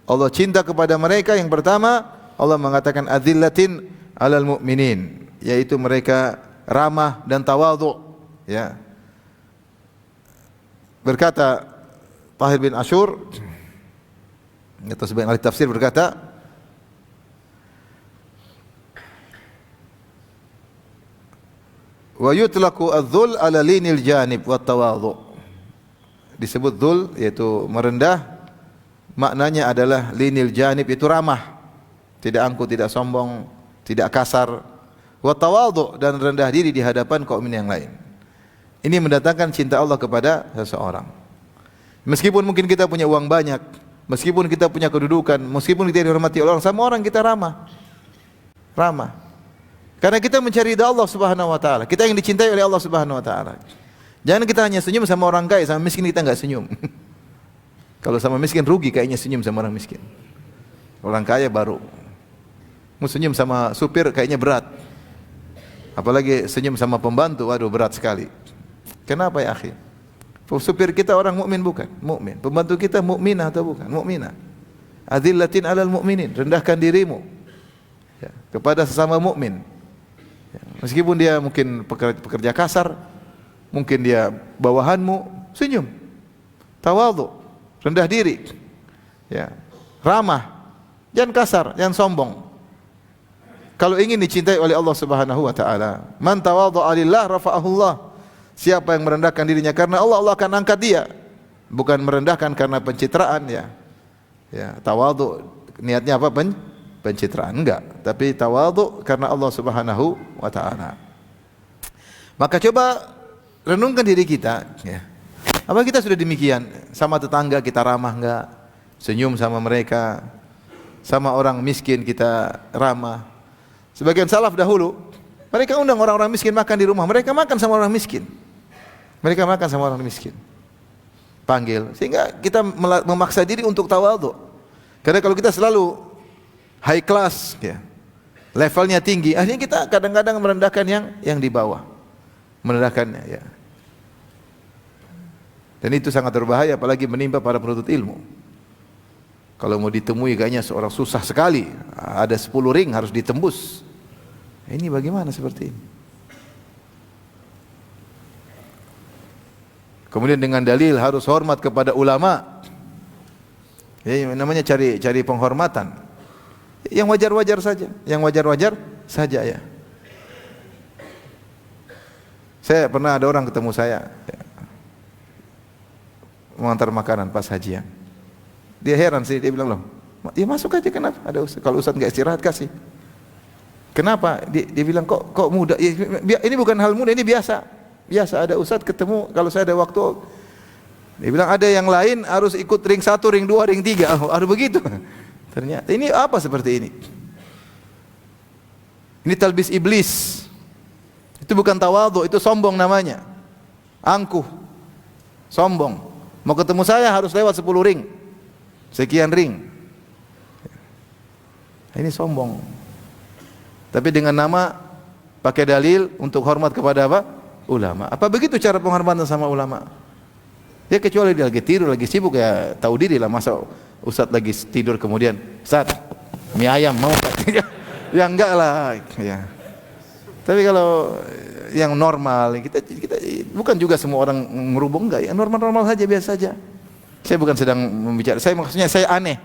Allah cinta kepada mereka, yang pertama Allah mengatakan adzillatin 'alal mu'minin, yaitu mereka ramah dan tawadhu, ya. Berkata Tahir bin Ashur atau sebagian ahli tafsir berkata, wa yutlaqu adz-dzul 'ala linil janib wat tawadhu. Disebut dzul yaitu merendah, maknanya adalah linil janib itu ramah, tidak angkuh, tidak sombong, tidak kasar. Wa tawadhu, dan rendah diri di hadapan kaum yang lain. Ini mendatangkan cinta Allah kepada seseorang. Meskipun mungkin kita punya uang banyak, meskipun kita punya kedudukan, meskipun kita dihormati oleh orang, sama orang kita ramah. Ramah. Karena kita mencari ridha Allah Subhanahu wa taala. Kita yang dicintai oleh Allah Subhanahu wa taala. Jangan kita hanya senyum sama orang kaya, sama miskin kita enggak senyum. Kalau sama miskin rugi kayaknya senyum sama orang miskin. Orang kaya baru. Mau senyum sama supir kayaknya berat. Apalagi senyum sama pembantu, waduh berat sekali. Kenapa ya akhi? Supir kita orang mukmin bukan? Mukmin. Pembantu kita mukminah atau bukan? Mukminah. Adzillatin 'alal mu'minin, rendahkan dirimu, ya, kepada sesama mukmin. Ya, meskipun dia mungkin pekerja kasar, mungkin dia bawahanmu, senyum, tawadhu, rendah diri, ya, ramah, jangan kasar, jangan sombong. Kalau ingin dicintai oleh Allah Subhanahu wa taala, man tawadhu'a lillah rafa'ahu Allah. Siapa yang merendahkan dirinya karena Allah, Allah akan angkat dia. Bukan merendahkan karena pencitraan, ya. Ya, tawadhu niatnya apa? Pencitraan, enggak, tapi tawadhu karena Allah Subhanahu wa taala. Maka coba renungkan diri kita, ya. Apa kita sudah demikian? Sama tetangga kita ramah enggak? Senyum sama mereka. Sama orang miskin kita ramah. Sebagian salaf dahulu, mereka undang orang-orang miskin makan di rumah. Mereka makan sama orang miskin. Mereka makan sama orang miskin. Panggil. Sehingga kita memaksa diri untuk tawadhu. Karena kalau kita selalu high class, ya, levelnya tinggi, akhirnya kita kadang-kadang merendahkan yang di bawah. Merendahkannya, ya. Dan itu sangat berbahaya, apalagi menimpa para penuntut ilmu. Kalau mau ditemui kayaknya seorang susah sekali, ada 10 ring harus ditembus. Ini bagaimana seperti ini? Kemudian dengan dalil harus hormat kepada ulama. Ya, namanya cari penghormatan. Yang wajar-wajar saja, yang wajar-wajar saja, ya. Saya pernah ada orang ketemu saya, ya, mengantar makanan pas hajian. Dia heran sih, dia bilang, loh, ya masuk aja, kenapa? Ada kalau Ustaz enggak istirahat kasih. Kenapa? Dia bilang kok mudah? Ya, ini bukan hal mudah, ini biasa. Biasa ada ustaz ketemu kalau saya ada waktu. Dia bilang ada yang lain harus ikut ring 1, ring 2, ring 3. Oh, harus begitu. Ternyata ini apa seperti ini? Ini talbis iblis. Itu bukan tawadhu, itu sombong namanya. Angkuh. Sombong. Mau ketemu saya harus lewat 10 ring. Sekian ring. Ini sombong. Tapi dengan nama pakai dalil untuk hormat kepada apa? Ulama. Apa begitu cara penghormatan sama ulama? Ya kecuali dia lagi tidur, lagi sibuk ya tahu diri lah. Masa ustaz lagi tidur kemudian, Ustaz, mie ayam mau? Ya enggak lah. Ya. Tapi kalau yang normal, kita bukan juga semua orang ngerubung, enggak ya, normal-normal saja, biasa saja. Saya bukan sedang membicara, maksudnya saya aneh.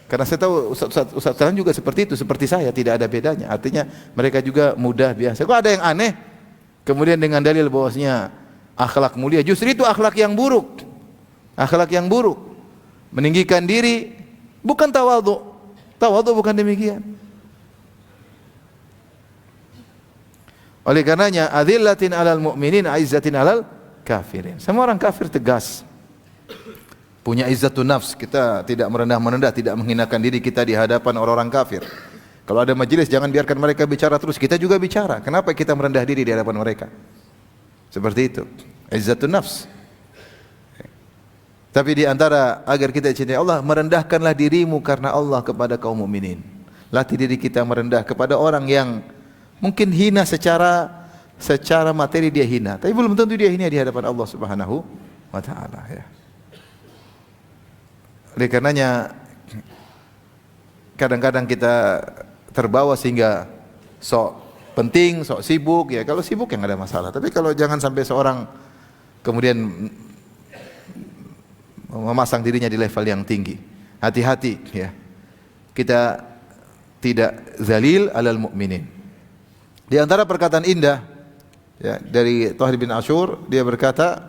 Karena saya tahu ustaz lain juga seperti itu, seperti saya, tidak ada bedanya. Artinya mereka juga mudah biasa. Kok ada yang aneh? Kemudian dengan dalil bahwasanya akhlak mulia, justru itu akhlak yang buruk. Akhlak yang buruk. Meninggikan diri bukan tawadhu. Tawadhu bukan demikian. Oleh karenanya adzillatin 'alal mu'minin, 'izzatin 'alal kafirin. Semua orang kafir tegas. Punya izzatun nafs, kita tidak merendah-merendah, tidak menghinakan diri kita di hadapan orang-orang kafir. Kalau ada majelis jangan biarkan mereka bicara terus, kita juga bicara. Kenapa kita merendah diri di hadapan mereka? Seperti itu. Izzatun nafs. Tapi di antara agar kita dicintai Allah, merendahkanlah dirimu karena Allah kepada kaum mukminin. Latih diri kita merendah kepada orang yang mungkin hina secara materi, dia hina, tapi belum tentu dia hina di hadapan Allah Subhanahu wa taala, ya. Oleh karenanya kadang-kadang kita terbawa sehingga sok penting, sok sibuk, ya. Kalau sibuk ya enggak ada masalah, tapi kalau jangan sampai seorang kemudian memasang dirinya di level yang tinggi. Hati-hati, ya. Kita tidak zalil alal mu'minin. Di antara perkataan indah, ya, dari Thahir bin Ashur, dia berkata,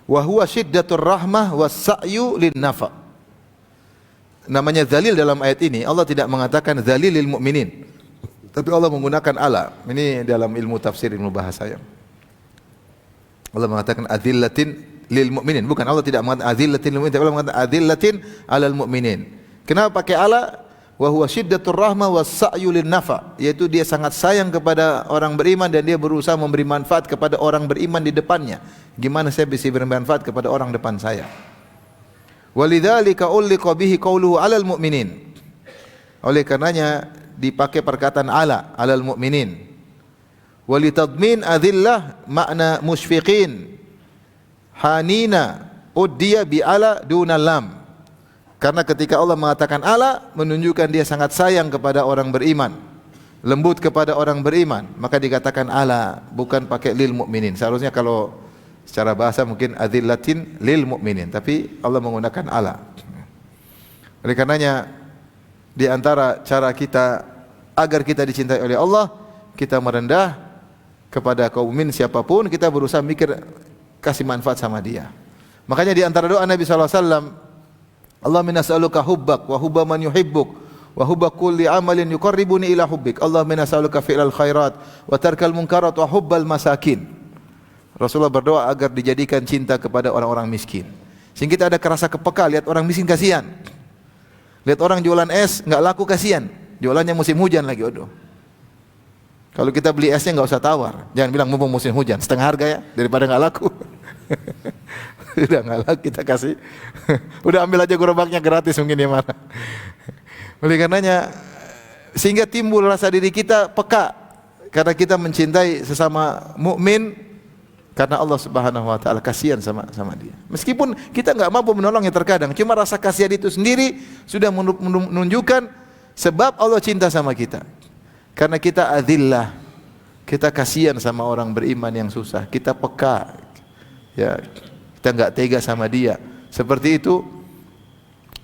wa huwa syiddatur rahmah was sa'yu lin nafa. Namanya zalil dalam ayat ini, Allah tidak mengatakan zalilil mu'minin, tapi Allah menggunakan ala. Ini dalam ilmu tafsir, ilmu bahasa, ya. Allah mengatakan adzillatin lil mu'minin, bukan, Allah tidak mengatakan adzillatin lil mu'minin, tapi Allah mengatakan adzillatin alal mu'minin. Kenapa pakai ala? Wa huwa syiddatur rahmah was sa'yu lin nafa, yaitu dia sangat sayang kepada orang beriman dan dia berusaha memberi manfaat kepada orang beriman di depannya. Gimana saya bisa beri manfaat kepada orang depan saya? Walidzalika ulliqa bihi qauluhu 'alal mu'minin. Oleh karenanya dipakai perkataan alal mu'minin. Walitadmin adillah makna musyfiqin. Hanina uddiya bi ala dunal lam. Karena ketika Allah mengatakan ala, menunjukkan dia sangat sayang kepada orang beriman, lembut kepada orang beriman, maka dikatakan ala, bukan pakai lil mu'minin. Seharusnya kalau secara bahasa mungkin adzillatin lil mu'minin, tapi Allah menggunakan ala. Oleh karenanya di antara cara kita agar kita dicintai oleh Allah, kita merendah kepada kaum mukmin siapapun, kita berusaha mikir kasih manfaat sama dia. Makanya di antara doa Nabi sallallahu alaihi wasallam, Allahumma nas'aluka hubbak wa hubba man yuhibbuk wa hubba kulli amalin yuqarribuni ila hubbik. Allahumma nas'aluka fi'lal khairat wa tarkal munkarat wa hubbal masakin. Rasulullah berdoa agar dijadikan cinta kepada orang-orang miskin. Sehingga kita ada kerasa kepeka, lihat orang miskin kasihan. Lihat orang jualan es enggak laku kasihan. Jualannya musim hujan lagi, aduh. Kalau kita beli esnya enggak usah tawar. Jangan bilang mumpung musim hujan, setengah harga ya, daripada enggak laku. Udah enggak laku kita kasih. Udah ambil aja gerobaknya gratis mungkin di mana. Oleh karenanya sehingga timbul rasa diri kita peka karena kita mencintai sesama mukmin karena Allah Subhanahu wa taala, kasihan sama dia. Meskipun kita enggak mampu menolongnya terkadang, cuma rasa kasihan itu sendiri sudah menunjukkan sebab Allah cinta sama kita. Karena kita adzillah, kita kasihan sama orang beriman yang susah, kita peka, ya, kita enggak tega sama dia. Seperti itu,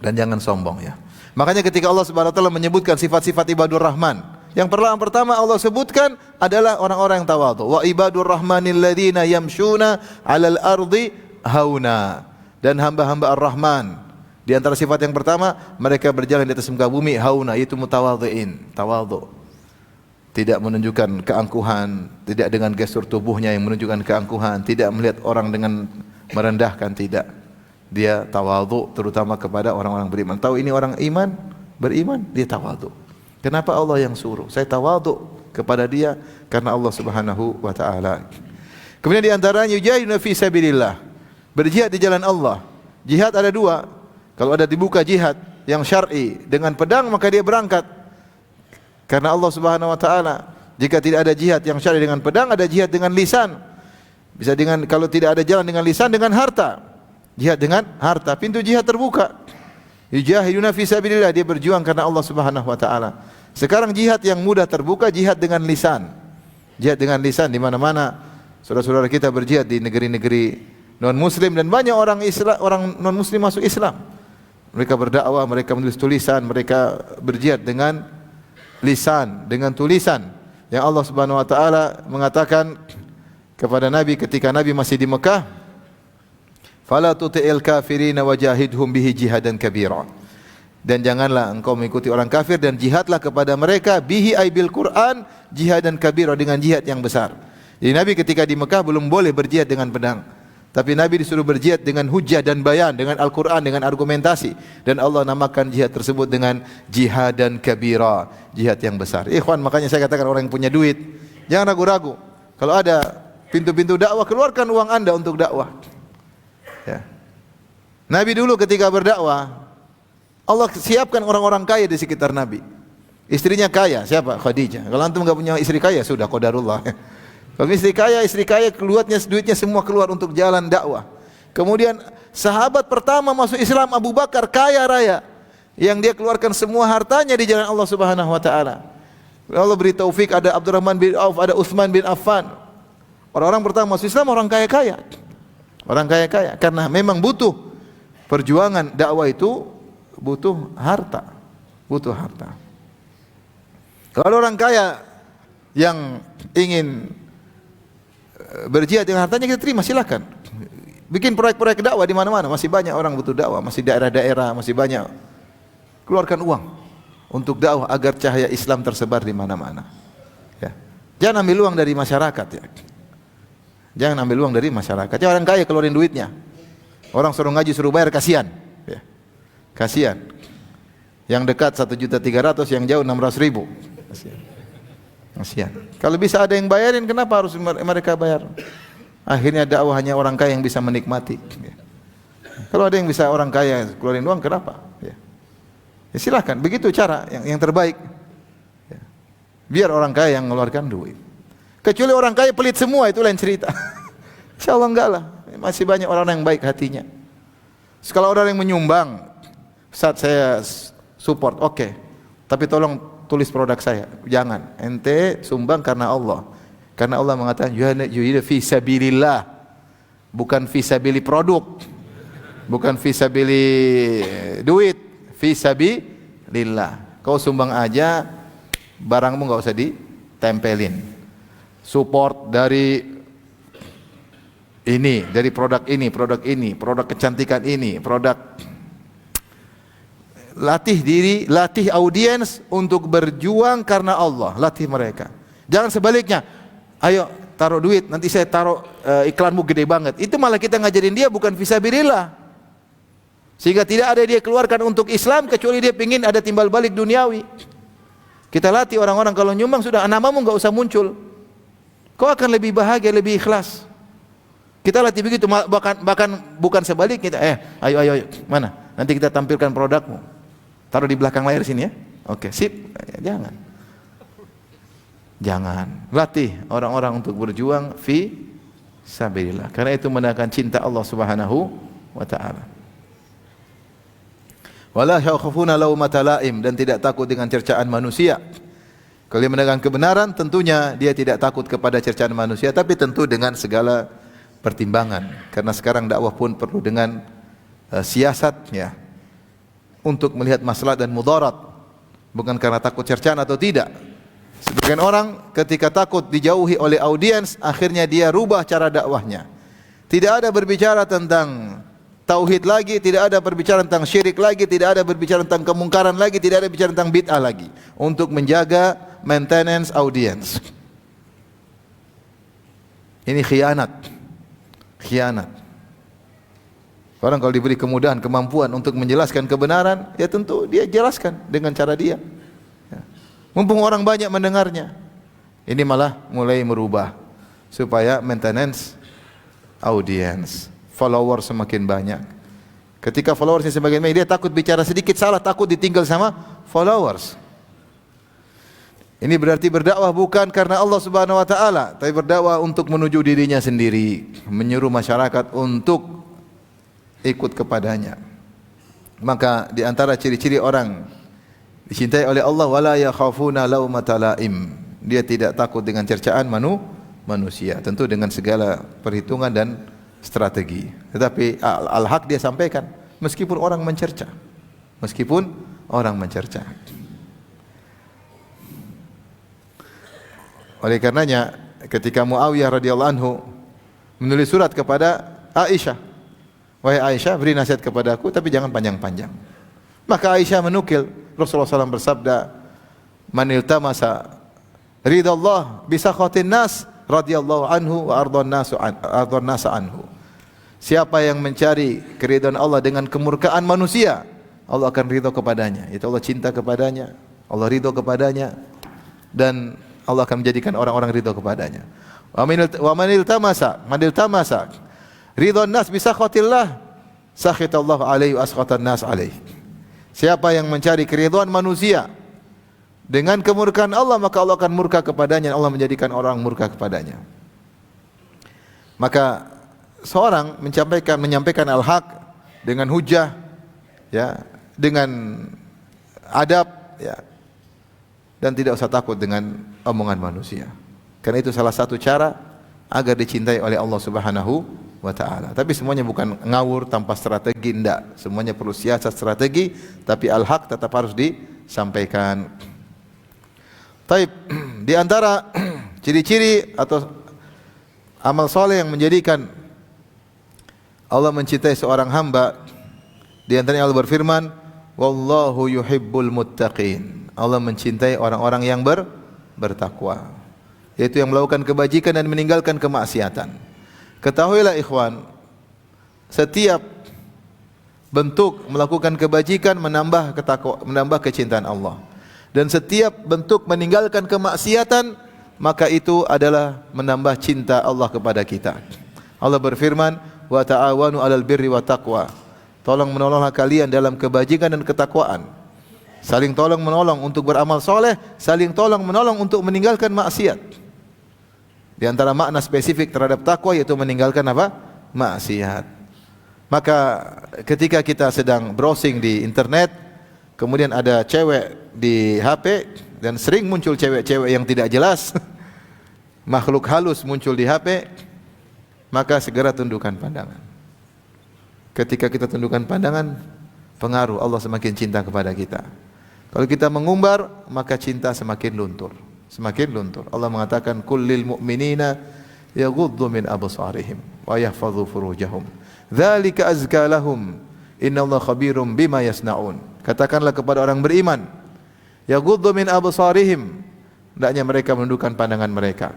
dan jangan sombong, ya. Makanya ketika Allah Subhanahu wa taala menyebutkan sifat-sifat ibadur rahman, yang pertama Allah sebutkan adalah orang-orang yang tawadhu. Wa ibadur rahmanil ladzina yamshuna 'alal ardi hauna. Dan hamba-hamba Ar-Rahman Di antara sifat yang pertama, mereka berjalan di atas muka bumi hauna, itu mutawadhi'in, tawadhu. Tidak menunjukkan keangkuhan, tidak dengan gestur tubuhnya yang menunjukkan keangkuhan, tidak melihat orang dengan merendahkan, tidak. Dia tawadhu terutama kepada orang-orang beriman. Tahu ini orang iman, beriman, dia tawadhu. Kenapa Allah yang suruh? Saya tawadhu kepada dia karena Allah Subhanahu wa taala. Kemudian di antaranya yujahiduna fi sabilillah. Berjihad di jalan Allah. Jihad ada dua. Kalau ada dibuka jihad yang syar'i dengan pedang, maka dia berangkat. Karena Allah Subhanahu wa taala, jika tidak ada jihad yang syar'i dengan pedang, ada jihad dengan lisan. Bisa dengan, kalau tidak ada jalan dengan lisan, dengan harta. Jihad dengan harta, pintu jihad terbuka. Yujahiduna fi sabilillah, dia berjuang karena Allah Subhanahu wa taala. Sekarang jihad yang mudah terbuka, jihad dengan lisan. Jihad dengan lisan di mana-mana saudara-saudara kita berjihad di negeri-negeri non muslim, dan banyak orang Islam, orang non muslim masuk Islam. Mereka berdakwah, mereka menulis tulisan, mereka berjihad dengan lisan, dengan tulisan. Yang Allah Subhanahu wa taala mengatakan kepada Nabi ketika Nabi masih di Mekah, "Fala tuti'il kafirina wajahidhum bihi jihadan kabira." Dan janganlah engkau mengikuti orang kafir dan jihadlah kepada mereka bihi ay bil Quran jihadan kabira, dengan jihad yang besar. Jadi Nabi ketika di Mekah belum boleh berjihad dengan pedang. Tapi Nabi disuruh berjihad dengan hujjah dan bayan, dengan Al-Quran, dengan argumentasi. Dan Allah namakan jihad tersebut dengan jihad dan kabira, jihad yang besar. Ikhwan, makanya saya katakan orang yang punya duit, jangan ragu-ragu. Kalau ada pintu-pintu dakwah, keluarkan uang Anda untuk dakwah. Ya. Nabi dulu ketika berdakwah, Allah siapkan orang-orang kaya di sekitar Nabi. Istrinya kaya, siapa? Khadijah. Kalau antum enggak punya istri kaya, sudah qadarullah. Kalau istri kaya keluarnya duitnya semua keluar untuk jalan dakwah. Kemudian sahabat pertama masuk Islam Abu Bakar, kaya raya, yang dia keluarkan semua hartanya di jalan Allah Subhanahu wa taala. Allah beri taufik, ada Abdurrahman bin Auf, ada Utsman bin Affan. Orang-orang pertama masuk Islam orang kaya-kaya. Orang kaya-kaya karena memang butuh perjuangan dakwah itu, butuh harta. Butuh harta. Kalau orang kaya yang ingin berjihad dengan hartanya, kita terima, silakan. Bikin proyek-proyek dakwah di mana-mana, masih banyak orang butuh dakwah, masih daerah-daerah, masih banyak. Keluarkan uang untuk dakwah agar cahaya Islam tersebar di mana-mana. Ya. Jangan ambil uang dari masyarakat, ya. Jangan ambil uang dari masyarakat. Ya, orang kaya keluarin duitnya. Orang suruh ngaji suruh bayar, kasihan. Ya. Kasihan. Yang dekat 1.300.000, yang jauh 600.000. Kasihan. Kasihan. Kalau bisa ada yang bayarin, kenapa harus mereka bayar? Akhirnya dakwah hanya orang kaya yang bisa menikmati. Ya. Kalau ada yang bisa orang kaya keluarin uang, kenapa? Ya. Ya silakan, begitu cara yang terbaik. Ya. Biar orang kaya yang mengeluarkan duit. Kecuali orang kaya pelit semua, itu lain cerita. Insyaallah enggak lah. Masih banyak orang yang baik hatinya. Kalau orang yang menyumbang, saat saya support, oke. Tapi tolong tulis produk saya. Jangan. Ente sumbang karena Allah. Karena Allah mengatakan yuhid fi sabilillah. Bukan fi sabili produk. Bukan fi sabili duit. Fi sabilillah. Kau sumbang aja, barangmu enggak usah ditempelin. Support dari ini, dari produk ini, produk kecantikan ini, produk. Latih diri, latih audiens untuk berjuang karena Allah. Latih mereka. Jangan sebaliknya. Ayo taruh duit, nanti saya taruh iklanmu gede banget. Itu malah kita ngajarin dia bukan fisabilillah. Sehingga tidak ada dia keluarkan untuk Islam kecuali dia ingin ada timbal balik duniawi. Kita latih orang-orang kalau nyumbang sudah, namamu enggak usah muncul. Kau akan lebih bahagia, lebih ikhlas. Kita latih begitu, bahkan bukan sebaliknya. Ayo, mana? Nanti kita tampilkan produkmu. Taruh di belakang layar sini ya. Oke, sip. Jangan. Jangan. Latih orang-orang untuk berjuang fi sabilillah. Karena itu menandakan cinta Allah Subhanahu wa taala. Wala yakhafuna laumata laim, dan tidak takut dengan cercaan manusia. Kalau dia menegakkan kebenaran, tentunya dia tidak takut kepada cercaan manusia, tapi tentu dengan segala pertimbangan. Karena sekarang dakwah pun perlu dengan siasat, ya. Untuk melihat maslahat dan mudarat, bukan karena takut cercaan atau tidak. Sebagian orang ketika takut dijauhi oleh audiens, akhirnya dia rubah cara dakwahnya. Tidak ada berbicara tentang tauhid lagi, tidak ada berbicara tentang syirik lagi, tidak ada berbicara tentang kemungkaran lagi, tidak ada bicara tentang bid'ah lagi, untuk menjaga maintenance audience. Ini khianat. Khianat. Orang kalau diberi kemudahan, kemampuan untuk menjelaskan kebenaran, ya tentu dia jelaskan dengan cara dia. Ya. Mumpung orang banyak mendengarnya. Ini malah mulai merubah supaya maintenance audience, followers semakin banyak. Ketika followersnya semakin banyak, dia takut bicara sedikit salah, takut ditinggal sama followers. Ini berarti berdakwah bukan karena Allah Subhanahu wa taala, tapi berdakwah untuk menuju dirinya sendiri, menyuruh masyarakat untuk ikut kepadanya. Maka di antara ciri-ciri orang dicintai oleh Allah, wala yakhafuna laumata laim. Dia tidak takut dengan cercaan manusia, tentu dengan segala perhitungan dan strategi. Tetapi al-haq dia sampaikan meskipun orang mencerca. Meskipun orang mencerca. Oleh karenanya ketika Muawiyah radhiyallahu anhu menulis surat kepada Aisyah, wahai Aisyah, beri nasihat kepadaku tapi jangan panjang-panjang. Maka Aisyah menukil Rasulullah SAW bersabda, man iltamasa ridallah bisakhatin nas radhiyallahu anhu wa ardhan nas anhu. Siapa yang mencari keridhaan Allah dengan kemurkaan manusia, Allah akan ridha kepadanya. Itu Allah cinta kepadanya, Allah ridha kepadanya, dan Allah akan menjadikan orang-orang ridha kepadanya. Wa man iltamasa ridhan nas bi sakhatillah sakhitallahu alaihi wa askhatan nas alaihi. Siapa yang mencari keridhaan manusia dengan kemurkaan Allah, maka Allah akan murka kepadanya, Allah menjadikan orang murka kepadanya. Maka seorang menyampaikan al-haq dengan hujah, ya, dengan adab, ya, dan tidak usah takut dengan omongan manusia. Karena itu salah satu cara agar dicintai oleh Allah Subhanahu wa taala. Tapi semuanya bukan ngawur tanpa strategi, enggak. Semuanya perlu siasat, strategi, tapi al-haq tetap harus disampaikan. Taib, di antara ciri-ciri atau amal soleh yang menjadikan Allah mencintai seorang hamba, di antaranya Allah berfirman, wallahu yuhibbul muttaqin. Allah mencintai orang-orang yang bertakwa, yaitu yang melakukan kebajikan dan meninggalkan kemaksiatan. Ketahuilah ikhwan, setiap bentuk melakukan kebajikan menambah kecintaan Allah, dan setiap bentuk meninggalkan kemaksiatan maka itu adalah menambah cinta Allah kepada kita. Allah berfirman, wa ta'awanu 'alal birri wa taqwa. Tolong menolonglah kalian dalam kebajikan dan ketakwaan. Saling tolong menolong untuk beramal soleh, saling tolong menolong untuk meninggalkan maksiat. Di antara makna spesifik terhadap takwa yaitu meninggalkan apa? Maksiat. Maka ketika kita sedang browsing di internet, kemudian ada cewek di HP dan sering muncul cewek-cewek yang tidak jelas, makhluk halus muncul di HP, maka segera tundukkan pandangan. Ketika kita tundukkan pandangan, pengaruh Allah semakin cinta kepada kita. Kalau kita mengumbar, maka cinta semakin luntur, semakin luntur. Allah mengatakan, kullil mu'minina yaghuddu min absarihim wa yahfadhu furujahum, dzalika azka lahum, innallaha khabirum bima yasnaun. Katakanlah kepada orang beriman, yaghuddu min absarihim, hendaknya mereka menundukkan pandangan mereka.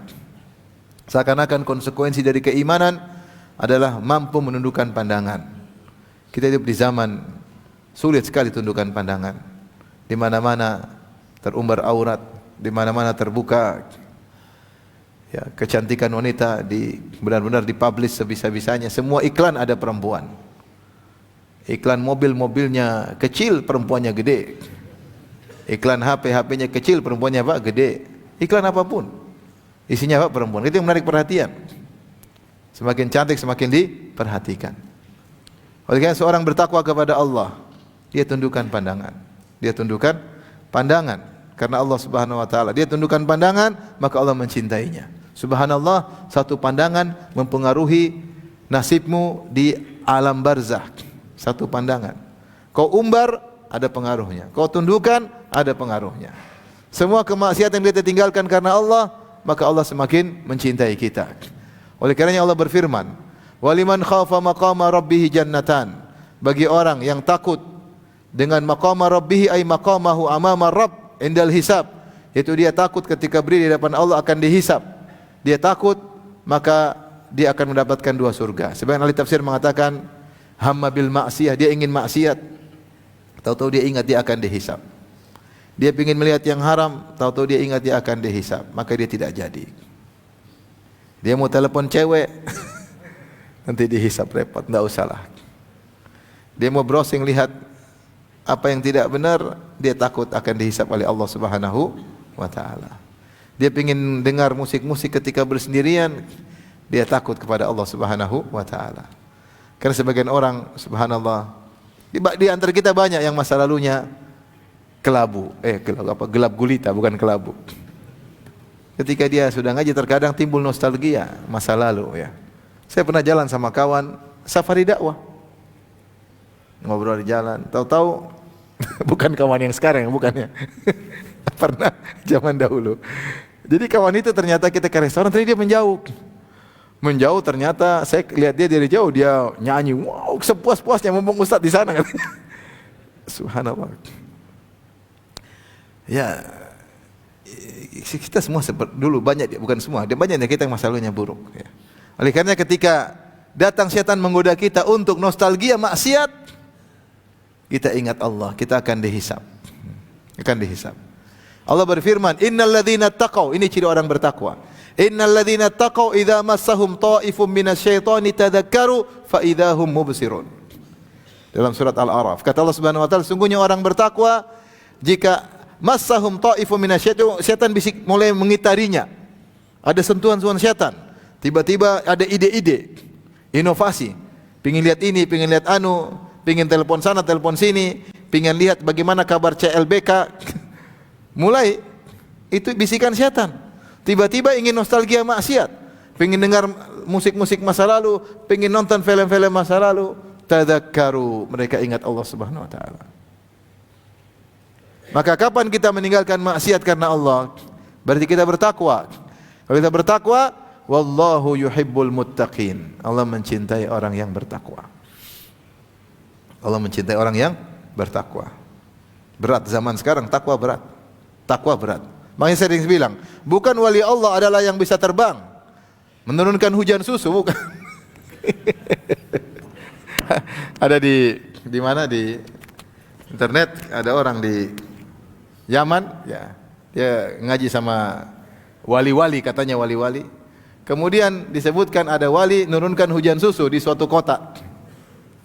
Seakan-akan konsekuensi dari keimanan adalah mampu menundukkan pandangan. Kita hidup di zaman sulit sekali tundukkan pandangan. Di mana-mana terumbar aurat, di mana-mana terbuka, ya, kecantikan wanita benar-benar dipublish sebisa-bisanya. Semua iklan ada perempuan. Iklan mobilnya kecil, perempuannya gede. Iklan HP-nya kecil, perempuannya apa? Gede. Iklan apapun, isinya apa? Perempuan. Itu yang menarik perhatian. Semakin cantik semakin diperhatikan. Oleh karena seorang bertakwa kepada Allah, dia tundukkan pandangan. Dia tundukkan pandangan karena Allah Subhanahu wa taala. Dia tundukkan pandangan, maka Allah mencintainya. Subhanallah, satu pandangan mempengaruhi nasibmu di alam barzakh. Satu pandangan. Kau umbar, ada pengaruhnya. Kau tundukkan, ada pengaruhnya. Semua kemaksiatan yang kita tinggalkan karena Allah, maka Allah semakin mencintai kita. Oleh karenanya Allah berfirman, "Waliman khafa maqama rabbih jannatan." bagi orang yang takut dengan maqama rabbih ay maqamahu amama rabb indal hisab, yaitu dia takut ketika berdiri di hadapan Allah akan dihisab. Dia takut, maka dia akan mendapatkan 2 surga. Sebagian ahli tafsir mengatakan hamma bil ma'siyah, dia ingin maksiat, tahu-tahu dia ingat dia akan dihisab. Dia ingin melihat yang haram, tahu-tahu dia ingat dia akan dihisab, maka dia tidak jadi. Dia mau telepon cewek nanti dihisab, repot, enggak usahlah. Dia mau browsing lihat apa yang tidak benar, dia takut akan dihisab oleh Allah Subhanahu wa taala. Dia ingin dengar musik-musik ketika bersendirian, dia takut kepada Allah Subhanahu wa taala. Karena sebagian orang, subhanallah, di antara kita banyak yang masa lalunya gelap gulita, bukan kelabu. Ketika dia sudah ngaji terkadang timbul nostalgia masa lalu ya. Saya pernah jalan sama kawan safari dakwah. Ngobrol di jalan, tahu-tahu bukan kawan yang sekarang, bukannya. Pernah zaman dahulu. Jadi kawan itu ternyata kita ke restoran, ternyata dia menjauh. Menjauh ternyata saya lihat dia dari jauh, dia nyanyi, wow, sepuas-puasnya mumpung Ustaz di sana. Subhanallah. Ya, kita semua dulu banyak, bukan semua, dia banyak dari kita yang masa lalunya buruk. Ya. Oleh karena ketika datang setan menggoda kita untuk nostalgia maksiat, kita ingat Allah, kita akan dihisab. Akan dihisab. Allah berfirman, "Innal ladzina taqaw", ini ciri orang bertakwa. "Innal ladzina taqaw idza massahum ta'ifum minasyaitani tadzakkaru fa idzahum mubsirun." Dalam surat Al-A'raf, kata Allah Subhanahu wa taala, sungguhnya orang bertakwa jika massahum ta'ifum minasyaitan, setan bisik mulai mengitarinya. Ada sentuhan-sentuhan setan. Tiba-tiba ada ide-ide, inovasi. Pingin lihat ini, pingin lihat anu, pingin telepon sana, telepon sini, pingin lihat bagaimana kabar CLBK. Mulai itu bisikan setan. Tiba-tiba ingin nostalgia maksiat, pingin dengar musik-musik masa lalu, pingin nonton film-film masa lalu. Tadzakkaru, mereka ingat Allah Subhanahu wa taala. Maka kapan kita meninggalkan maksiat karena Allah? Berarti kita bertakwa. Kalau kita bertakwa, wallahu yuhibbul muttaqin. Allah mencintai orang yang bertakwa. Allah mencintai orang yang bertakwa. Berat zaman sekarang, takwa berat. Takwa berat. Makanya saya sering bilang, bukan wali Allah adalah yang bisa terbang, menurunkan hujan susu, bukan. Ada di mana, di internet ada orang di Yaman, ya, dia ngaji sama wali-wali, katanya wali-wali. Kemudian disebutkan ada wali nurunkan hujan susu di suatu kota.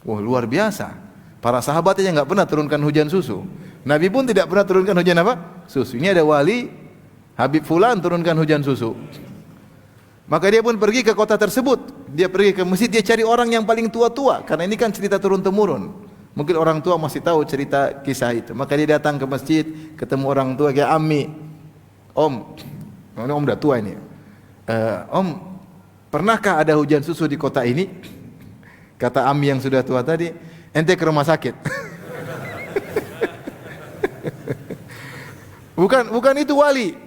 Wah, luar biasa. Para sahabatnya nggak pernah turunkan hujan susu. Nabi pun tidak pernah turunkan hujan apa? Susu. Ini ada wali, Habib Fulan turunkan hujan susu. Maka dia pun pergi ke kota tersebut. Dia pergi ke masjid, dia cari orang yang paling tua-tua. Karena ini kan cerita turun-temurun. Mungkin orang tua masih tahu cerita kisah itu. Maka dia datang ke masjid, ketemu orang tua kayak Ammi. Om, ini om udah tua ini. Om, pernahkah ada hujan susu di kota ini? Kata Ammi yang sudah tua tadi, ente ke rumah sakit. Bukan itu wali.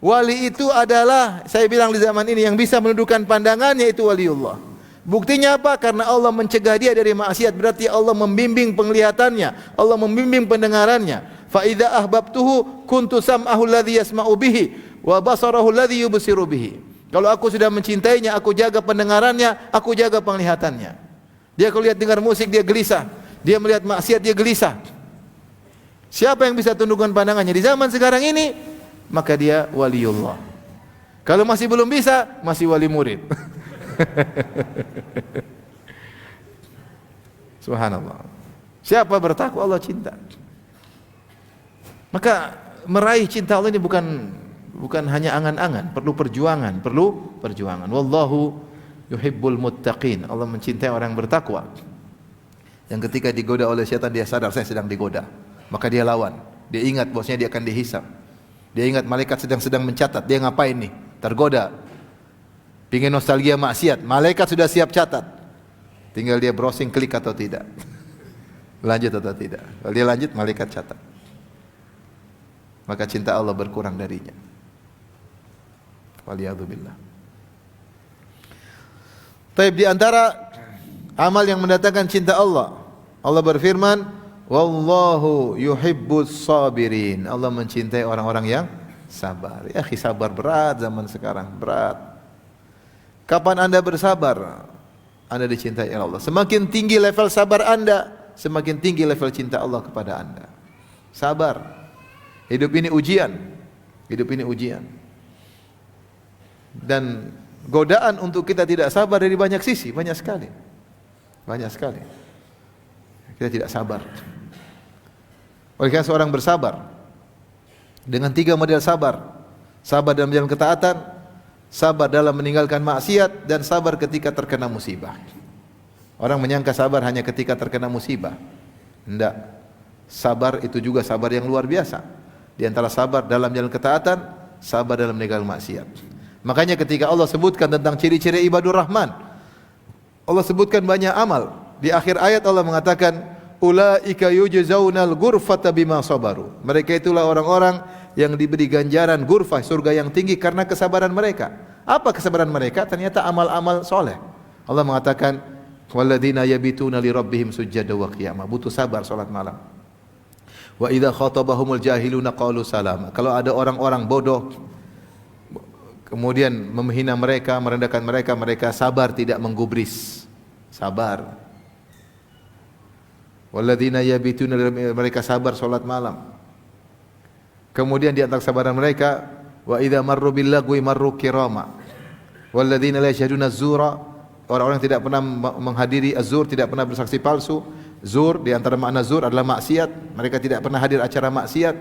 Wali itu adalah, saya bilang di zaman ini, yang bisa menundukkan pandangannya itu waliullah. Buktinya apa? Karena Allah mencegah dia dari maksiat, berarti Allah membimbing penglihatannya, Allah membimbing pendengarannya. Fa idza ahbabtuhu kuntu sam'ahu alladhi yasma'u bihi wa basarahu alladhi yubsiru bihi. Kalau aku sudah mencintainya, aku jaga pendengarannya, aku jaga penglihatannya. Dia kalau lihat dengar musik dia gelisah, dia melihat maksiat dia gelisah. Siapa yang bisa tundukkan pandangannya di zaman sekarang ini? Maka dia waliullah. Kalau masih belum bisa, masih wali murid. Subhanallah. Siapa bertakwa Allah cinta. Maka meraih cinta Allah ini bukan hanya angan-angan, perlu perjuangan. Wallahu yuhibbul muttaqin. Allah mencintai orang bertakwa. Yang ketika digoda oleh setan dia sadar saya sedang digoda. Maka dia lawan. Dia ingat bahwasanya dia akan dihisab. Dia ingat malaikat sedang mencatat. Dia ngapain nih? Tergoda. Pingin nostalgia maksiat. Malaikat sudah siap catat. Tinggal dia browsing klik atau tidak. Lanjut atau tidak. Kalau dia lanjut, malaikat catat. Maka cinta Allah berkurang darinya. Waliyadzubillah. Taib, di antara amal yang mendatangkan cinta Allah Allah berfirman, wallahu yuhibbus sabirin. Allah mencintai orang-orang yang sabar. Ya, sabar berat zaman sekarang, berat. Kapan Anda bersabar, Anda dicintai oleh Allah. Semakin tinggi level sabar Anda, semakin tinggi level cinta Allah kepada Anda. Sabar. Hidup ini ujian. Hidup ini ujian. Dan godaan untuk kita tidak sabar dari banyak sisi, banyak sekali. Banyak sekali. Kita tidak sabar. Oleh karena seorang bersabar dengan 3 model sabar. Sabar dalam menjalankan ketaatan, sabar dalam meninggalkan maksiat, dan sabar ketika terkena musibah. Orang menyangka sabar hanya ketika terkena musibah. Tidak. Sabar itu juga sabar yang luar biasa. Di antara sabar dalam jalan ketaatan, sabar dalam meninggalkan maksiat. Makanya ketika Allah sebutkan tentang ciri-ciri ibadur Rahman, Allah sebutkan banyak amal. Di akhir ayat Allah mengatakan, ulaika yujzaunal ghurfata bima sabaru. Mereka itulah orang-orang yang diberi ganjaran ghurfah, surga yang tinggi karena kesabaran mereka. Apa kesabaran mereka? Ternyata amal-amal soleh. Allah mengatakan, walladzina yabituna li rabbihim sujada wa qiyamah. Butuh sabar salat malam. Wa idza khatabahumul jahiluna qalu salama. Kalau ada orang-orang bodoh kemudian menghina mereka, merendahkan mereka, mereka sabar, tidak menggubris. Sabar. Walladzina yabituna, mereka sabar salat malam. Kemudian di antara kesabaran mereka, wa idza marru bil lagwi marru kirama. Walladzina la yashhaduna az-zura, orang-orang yang tidak pernah menghadiri az-zur, tidak pernah bersaksi palsu. Zur, di antara makna zur adalah maksiat. Mereka tidak pernah hadir acara maksiat.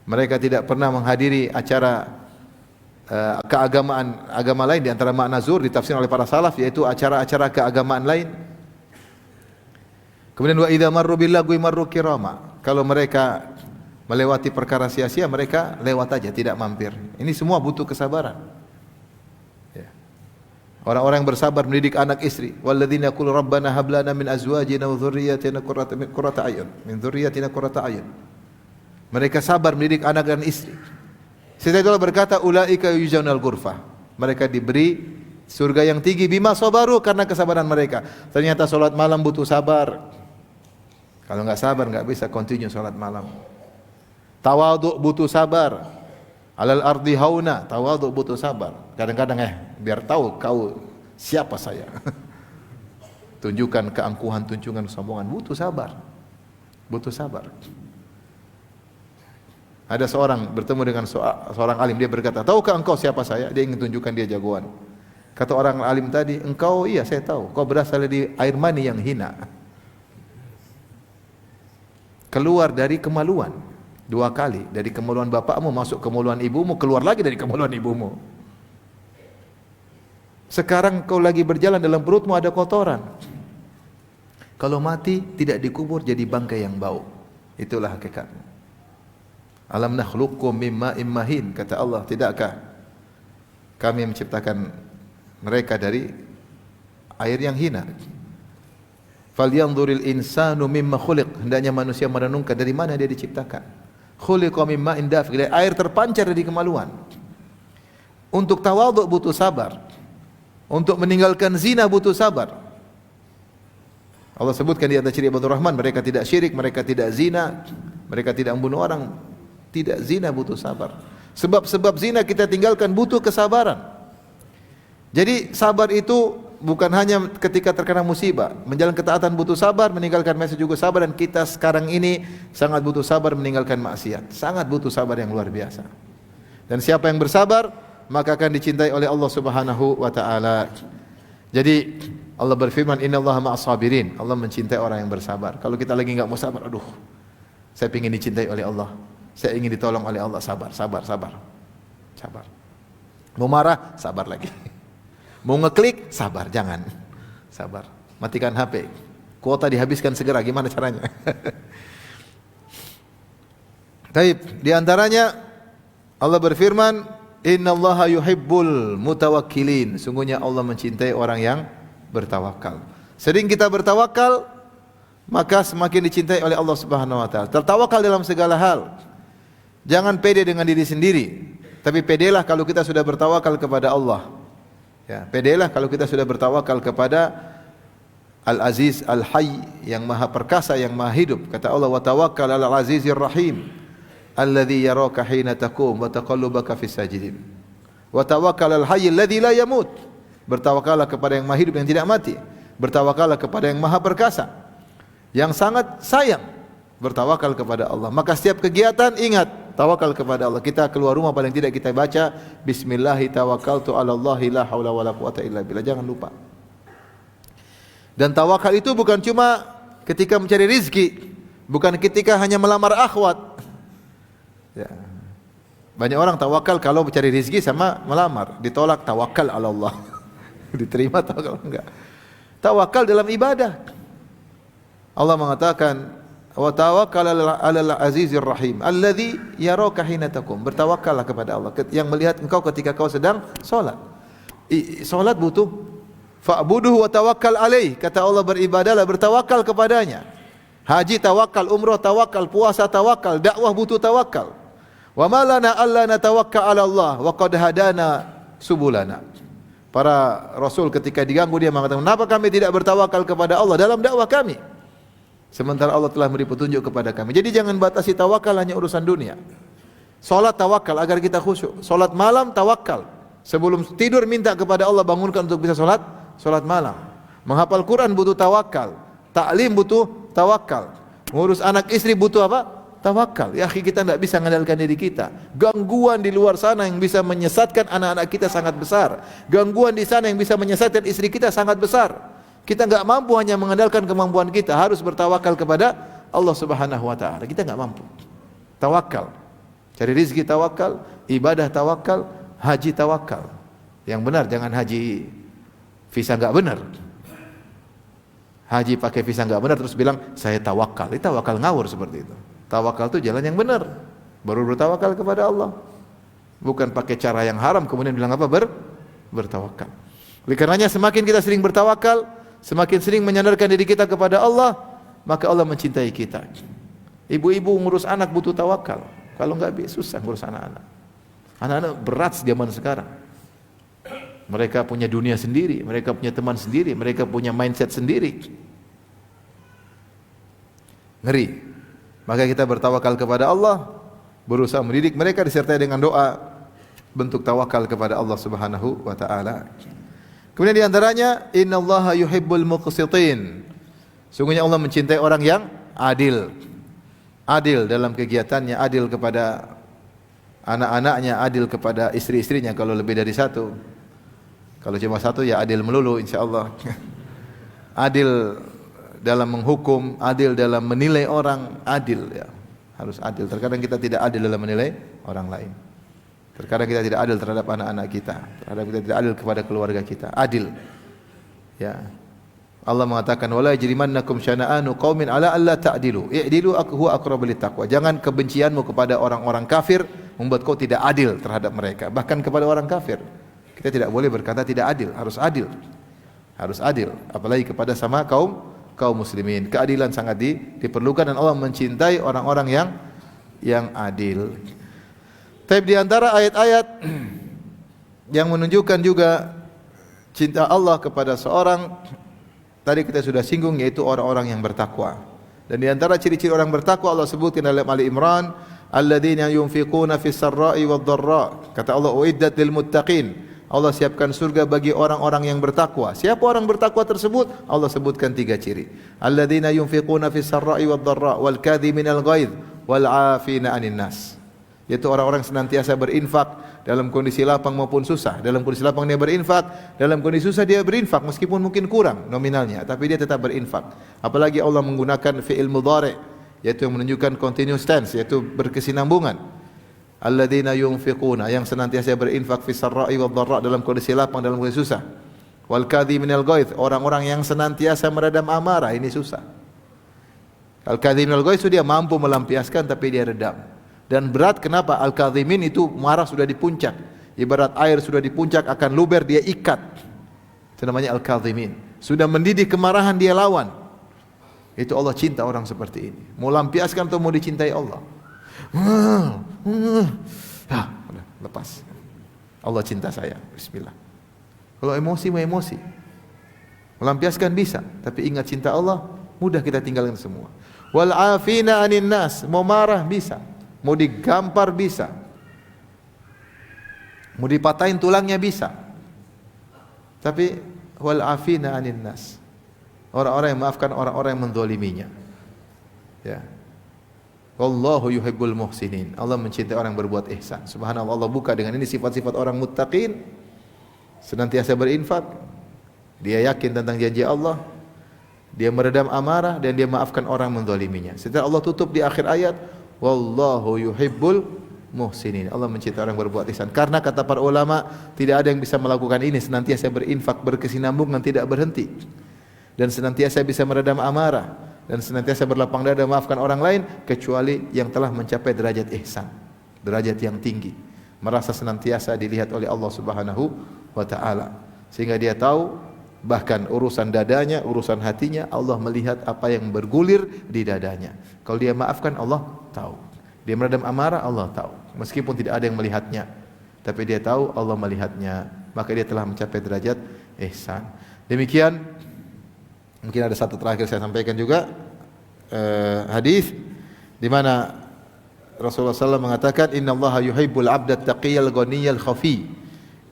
Mereka tidak pernah menghadiri acara keagamaan, agama lain. Di antara makna zur ditafsirkan oleh para salaf, yaitu acara-acara keagamaan lain. Kemudian wa idza marru bil lagwi marru kirama. Kalau mereka melewati perkara sia-sia, mereka lewat aja, tidak mampir. Ini semua butuh kesabaran. Ya. Orang-orang yang bersabar mendidik anak istri. Walladzina yaqulu rabbana hab lana min azwajina wa dhurriyyatina qurrata a'yun. Min dhurriyyatina qurrata a'yun. Mereka sabar mendidik anak dan istri. Setelah itu Allah berkata, ulaika yujzaunal ghurfah. Mereka diberi surga yang tinggi bima sabaru, karena kesabaran mereka. Ternyata salat malam butuh sabar. Kalau enggak sabar enggak bisa continue salat malam. Tawadhu butuh sabar. Alal ardi hauna, tawadhu butuh sabar. Kadang-kadang biar tahu kau siapa saya. Tunjukkan keangkuhan, tunjukkan kesombongan, butuh sabar. Butuh sabar. Ada seorang bertemu dengan seorang alim, dia berkata, "Tahukah engkau siapa saya?" Dia ingin tunjukkan dia jagoan. Kata orang alim tadi, "Engkau, iya saya tahu. Kau berasal dari air mani yang hina. Keluar dari kemaluan 2 kali, dari kemaluan bapakmu masuk kemaluan ibumu, keluar lagi dari kemaluan ibumu. Sekarang kau lagi berjalan, dalam perutmu ada kotoran. Kalau mati tidak dikubur, jadi bangkai yang bau. Itulah hakikatnya. Alam nakhluqkum mimma immahin, kata Allah, tidakkah kami menciptakan mereka dari air yang hina? Falyanzuril insanu mimma khuliq, hendaknya manusia merenungkan dari mana dia diciptakan. Khuliqa mimma indafiq, air terpancar dari kemaluan. Untuk tawadhu butuh sabar. Untuk meninggalkan zina butuh sabar. Allah sebutkan di antara ciri ibadur Rahman, mereka tidak syirik, mereka tidak zina, mereka tidak membunuh orang. Tidak zina butuh sabar. Sebab-sebab zina kita tinggalkan butuh kesabaran. Jadi sabar itu bukan hanya ketika terkena musibah. Menjalankan ketaatan butuh sabar, meninggalkan maksiat juga sabar, dan kita sekarang ini sangat butuh sabar meninggalkan maksiat. Sangat butuh sabar yang luar biasa. Dan siapa yang bersabar, maka akan dicintai oleh Allah Subhanahu wa taala. Jadi Allah berfirman, "Innallaha ma'as sabirin." Allah mencintai orang yang bersabar. Kalau kita lagi enggak mau sabar, aduh, saya ingin dicintai oleh Allah. Saya ingin ditolong oleh Allah, sabar, sabar, sabar. Sabar. Mau marah, sabar lagi. Mau ngeklik, sabar, jangan. Sabar. Matikan HP. Kuota dihabiskan segera, gimana caranya? Taib, di antaranya Allah berfirman, "Innallaha yuhibbul mutawakkilin." Sungguhnya Allah mencintai orang yang bertawakal. Sering kita bertawakal, maka semakin dicintai oleh Allah Subhanahu wa taala. Tertawakal dalam segala hal. Jangan pede dengan diri sendiri, tapi pedelah kalau kita sudah bertawakal kepada Allah. Ya, pedelah kalau kita sudah bertawakal kepada Al-Aziz Al-Hayy, yang maha perkasa, yang maha hidup. Kata Allah, wa tawakkal 'alal azizir rahim alladzi yaraka hina taqum wa taqallubaka fis sajidin. Wa tawakkal 'alal hayy alladzi la yamut. Bertawakallah kepada yang maha hidup yang tidak mati. Bertawakallah kepada yang maha perkasa, yang sangat sayang. Bertawakal kepada Allah. Maka setiap kegiatan ingat tawakal kepada Allah. Kita keluar rumah paling tidak kita baca bismillahi tawakkaltu 'alallahi la haula wala quwata illa billah. Jangan lupa. Dan tawakal itu bukan cuma ketika mencari rizki, bukan ketika hanya melamar akhwat. Ya. Banyak orang tawakal kalau mencari rizki sama melamar, ditolak tawakal 'ala Allah. Diterima tawakal enggak. Tawakal dalam ibadah. Allah mengatakan wa tawakkal 'alal azizir rahim alladzi yaraka hina taqum. Bertawakallah kepada Allah yang melihat engkau ketika kau sedang salat. Salat butuh fa'buduhu wa tawakkal alaih. Kata Allah, beribadahlah, bertawakal kepadanya. Haji tawakal, umrah tawakal, puasa tawakal, dakwah butuh tawakal. Wa ma lana alla natawakkal 'ala Allah wa qad hadana subulana. Para rasul ketika diganggu dia mengatakan, "Kenapa kami tidak bertawakal kepada Allah dalam dakwah kami? Sementara Allah telah memberi petunjuk kepada kami." Jadi jangan batasi tawakal hanya urusan dunia. Salat tawakal agar kita khusyuk. Salat malam tawakal. Sebelum tidur minta kepada Allah bangunkan untuk bisa salat malam. Menghafal Quran butuh tawakal. Ta'lim butuh tawakal. Ngurus anak istri butuh apa? Tawakal. Ya akhi, kita tidak bisa mengandalkan diri kita. Gangguan di luar sana yang bisa menyesatkan anak-anak kita sangat besar. Gangguan di sana yang bisa menyesatkan istri kita sangat besar. Kita enggak mampu hanya mengandalkan kemampuan kita, harus bertawakal kepada Allah Subhanahu wa taala. Kita enggak mampu. Tawakal. Cari rezeki tawakal, ibadah tawakal, haji tawakal. Yang benar, jangan haji visa enggak benar. Haji pakai visa enggak benar terus bilang saya tawakal. Itu tawakal ngawur seperti itu. Tawakal itu jalan yang benar. Baru bertawakal kepada Allah. Bukan pakai cara yang haram kemudian bilang apa? Bertawakal. Oleh karenanya semakin kita sering bertawakal, semakin sering menyandarkan diri kita kepada Allah, maka Allah mencintai kita. Ibu-ibu ngurus anak butuh tawakal. Kalau enggak susah ngurus anak-anak. Anak-anak berat zaman sekarang. Mereka punya dunia sendiri, mereka punya teman sendiri, mereka punya mindset sendiri. Ngeri. Maka kita bertawakal kepada Allah, berusaha mendidik mereka disertai dengan doa, bentuk tawakal kepada Allah Subhanahu wa taala. Kemudian di antaranya innallaha yuhibbul muqsitin. Sungguhnya Allah mencintai orang yang adil. Adil dalam kegiatannya, adil kepada anak-anaknya, adil kepada istri-istrinya kalau lebih dari satu. Kalau cuma satu ya adil melulu insyaallah. Adil dalam menghukum, adil dalam menilai orang, adil ya. Harus adil. Terkadang kita tidak adil dalam menilai orang lain. Terkadang kita tidak adil terhadap anak-anak kita. Terkadang kita tidak adil kepada keluarga kita. Adil. Ya. Allah mengatakan wala yajrimannakum syana'anu qaumin ala alla ta'dilu. I'dilu huwa aqrabu littaqwa. Jangan kebencianmu kepada orang-orang kafir membuat kau tidak adil terhadap mereka. Bahkan kepada orang kafir. Kita tidak boleh berkata tidak adil, harus adil. Harus adil, apalagi kepada sama kaum muslimin. Keadilan sangat diperlukan dan Allah mencintai orang-orang yang adil. Tapi di antara ayat-ayat yang menunjukkan juga cinta Allah kepada seorang, tadi kita sudah singgung, yaitu orang-orang yang bertakwa. Dan di antara ciri-ciri orang bertakwa Allah sebutkan dalam Ali Imran, alladzina yunfiquna fis sarra'i wad dharra. Kata Allah, uiddat lil muttaqin. Allah siapkan surga bagi orang-orang yang bertakwa. Siapa orang bertakwa tersebut? Allah sebutkan 3 ciri. Alladzina yunfiquna fis sarra'i wad dharra wal kadhiminal ghaidh wal 'afina 'anil nas. Yaitu orang-orang senantiasa berinfak dalam kondisi lapang maupun susah. Dalam kondisi lapang dia berinfak, dalam kondisi susah dia berinfak meskipun mungkin kurang nominalnya, tapi dia tetap berinfak. Apalagi Allah menggunakan fi'il mudhari', yaitu yang menunjukkan continuous tense, yaitu berkesinambungan. Alladzina yunfiquna, yang senantiasa berinfak fis sarra'i wad dharra, dalam kondisi lapang, dalam kondisi susah. Wal kadhiminal ghaidh, orang-orang yang senantiasa meredam amarah, ini susah. Al kadhiminal ghaidh itu dia mampu melampiaskan tapi dia redam. Dan berat kenapa? Al kadhimin itu marah sudah di puncak. Ibarat air sudah di puncak akan luber dia ikat. Itu namanya al kadhimin. Sudah mendidih kemarahan dia lawan. Itu Allah cinta orang seperti ini. Mau lampiaskan atau mau dicintai Allah? Udah, lepas. Allah cinta saya. Bismillah. Kalau emosi mau emosi. Melampiaskan bisa, tapi ingat cinta Allah, mudah kita tinggalkan semua. Wal afina 'anil nas, mau marah bisa, mau digampar bisa, mau dipatahin tulangnya bisa. Tapi wal afina 'anil nas, orang-orang yang maafkan orang-orang yang menzaliminya. Ya. Wallahu yuhibbul muhsinin. Allah mencintai orang yang berbuat ihsan. Subhanallah, Allah buka dengan ini sifat-sifat orang muttaqin. Senantiasa berinfak. Dia yakin tentang janji Allah. Dia meredam amarah dan dia maafkan orang menzaliminya. Setelah Allah tutup di akhir ayat, wallahu yuhibbul muhsinin. Allah mencintai orang berbuat ihsan. Karena kata para ulama, tidak ada yang bisa melakukan ini senantiasa berinfak, berkesinambungan, tidak berhenti. Dan senantiasa bisa meredam amarah dan senantiasa berlapang dada maafkan orang lain kecuali yang telah mencapai derajat ihsan, derajat yang tinggi, merasa senantiasa dilihat oleh Allah Subhanahu wa taala, sehingga dia tahu bahkan urusan dadanya, urusan hatinya, Allah melihat apa yang bergulir di dadanya. Kalau dia maafkan, Allah tahu. Dia meredam amarah, Allah tahu. Meskipun tidak ada yang melihatnya, tapi dia tahu Allah melihatnya, maka dia telah mencapai derajat ihsan. Demikian, mungkin ada satu terakhir saya sampaikan juga, hadis di mana Rasulullah SAW mengatakan, Inna Allah yuhibbul abda taqiyal ghaniyal khafi.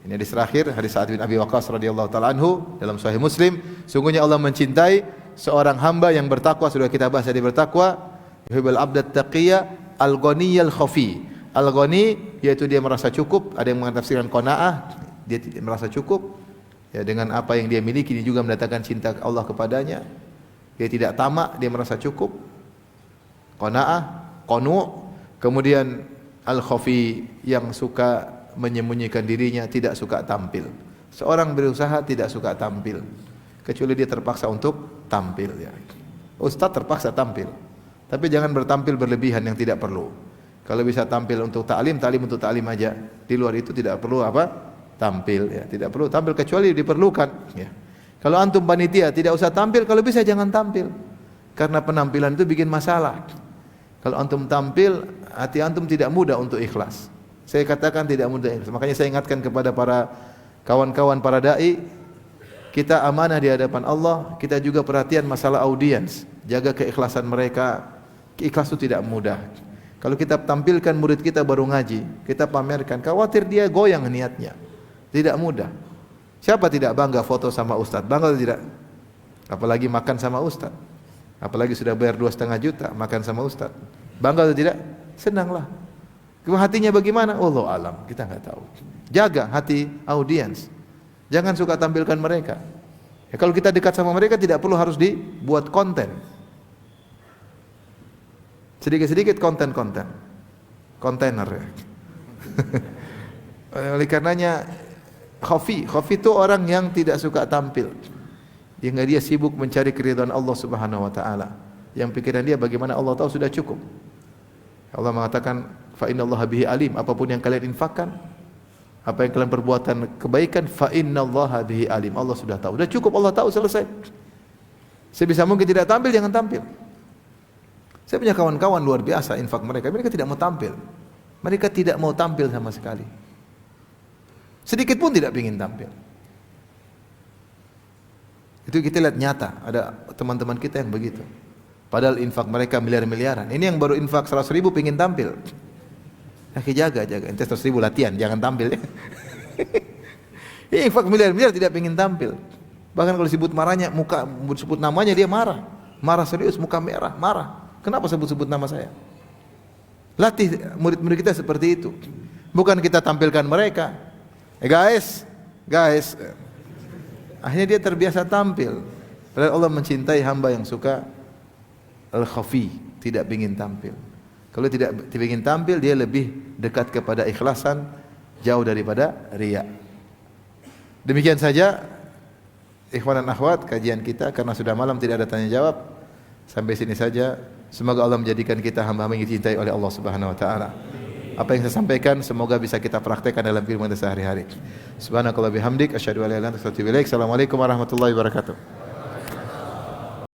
Ini hadis terakhir, hadis Sa'ad bin Abi Waqqas radhiyallahu taala anhu dalam Sahih Muslim. Sungguhnya Allah mencintai seorang hamba yang bertakwa. Sudah kita bahas tadi bertakwa. Yuhibbul abda taqiyya al-ghaniyal khafi. Al-ghani yaitu dia merasa cukup. Ada yang menafsirkan qanaah, dia tidak merasa cukup ya dengan apa yang dia miliki. Dia juga mendatangkan cinta Allah kepadanya. Dia tidak tamak, dia merasa cukup. Qanaah, qanu'. Kemudian al-khafi yang suka menyembunyikan dirinya, tidak suka tampil. Seorang berusaha tidak suka tampil, kecuali dia terpaksa untuk tampil. Ya. Ustaz terpaksa tampil, tapi jangan bertampil berlebihan yang tidak perlu. Kalau bisa tampil untuk ta'lim, ta'lim untuk ta'lim aja. Di luar itu tidak perlu apa? Tampil. Ya. Tidak perlu tampil kecuali diperlukan. Ya. Kalau antum panitia tidak usah tampil, kalau bisa jangan tampil, karena penampilan itu bikin masalah. Kalau antum tampil, hati antum tidak mudah untuk ikhlas. Saya katakan tidak mudah. Makanya saya ingatkan kepada para kawan-kawan para dai, kita amanah di hadapan Allah, kita juga perhatian masalah audiens, jaga keikhlasan mereka. Ikhlas itu tidak mudah. Kalau kita tampilkan murid kita baru ngaji, kita pamerkan, khawatir dia goyang niatnya. Tidak mudah. Siapa tidak bangga foto sama ustaz? Bangga atau tidak? Apalagi makan sama ustaz. Apalagi sudah bayar 2,5 juta makan sama ustaz. Bangga atau tidak? Senanglah. Hatinya bagaimana? Wallahu alam, kita enggak tahu. Jaga hati audiens. Jangan suka tampilkan mereka. Ya, kalau kita dekat sama mereka tidak perlu harus dibuat konten. Sedikit-sedikit konten-konten. Kontainer ya. Oleh karenanya khafi itu orang yang tidak suka tampil. Dia sibuk mencari keridhaan Allah Subhanahu wa taala. Yang pikiran dia bagaimana Allah tahu sudah cukup. Allah mengatakan fa innallaha bihi alim, apapun yang kalian infakkan, apa yang kalian perbuatan kebaikan, fa innallaha bihi alim, Allah sudah tahu. Sudah cukup, Allah tahu, selesai. Sebisa mungkin tidak tampil, jangan tampil. Saya punya kawan-kawan luar biasa infak mereka tidak mau tampil. Mereka tidak mau tampil sama sekali. Sedikit pun tidak ingin tampil. Itu kita lihat nyata, ada teman-teman kita yang begitu. Padahal infak mereka miliar-miliaran. Ini yang baru infak 100.000 pingin tampil. Jaga. Ente 100.000 latihan, jangan tampil. Ini infak miliar-miliar tidak pingin tampil. Bahkan kalau disebut marahnya, sebut namanya dia marah. Marah serius, muka merah, marah. Kenapa sebut-sebut nama saya? Latih murid-murid kita seperti itu. Bukan kita tampilkan mereka. Guys. Akhirnya dia terbiasa tampil. Padahal Allah mencintai hamba yang suka al-khafi, tidak ingin tampil. Kalau tidak ingin tampil, dia lebih dekat kepada ikhlasan, jauh daripada riya. Demikian saja ikhwan dan akhwat kajian kita, karena sudah malam tidak ada tanya jawab. Sampai sini saja. Semoga Allah menjadikan kita hamba-hamba yang dicintai oleh Allah Subhanahu wa taala. Apa yang saya sampaikan semoga bisa kita praktekkan dalam kehidupan kita sehari-hari. Subhanakallah bihamdik asyhadu an la ilaha illa anta astaghfiruka wa atubu ilaik. Assalamualaikum warahmatullahi wabarakatuh.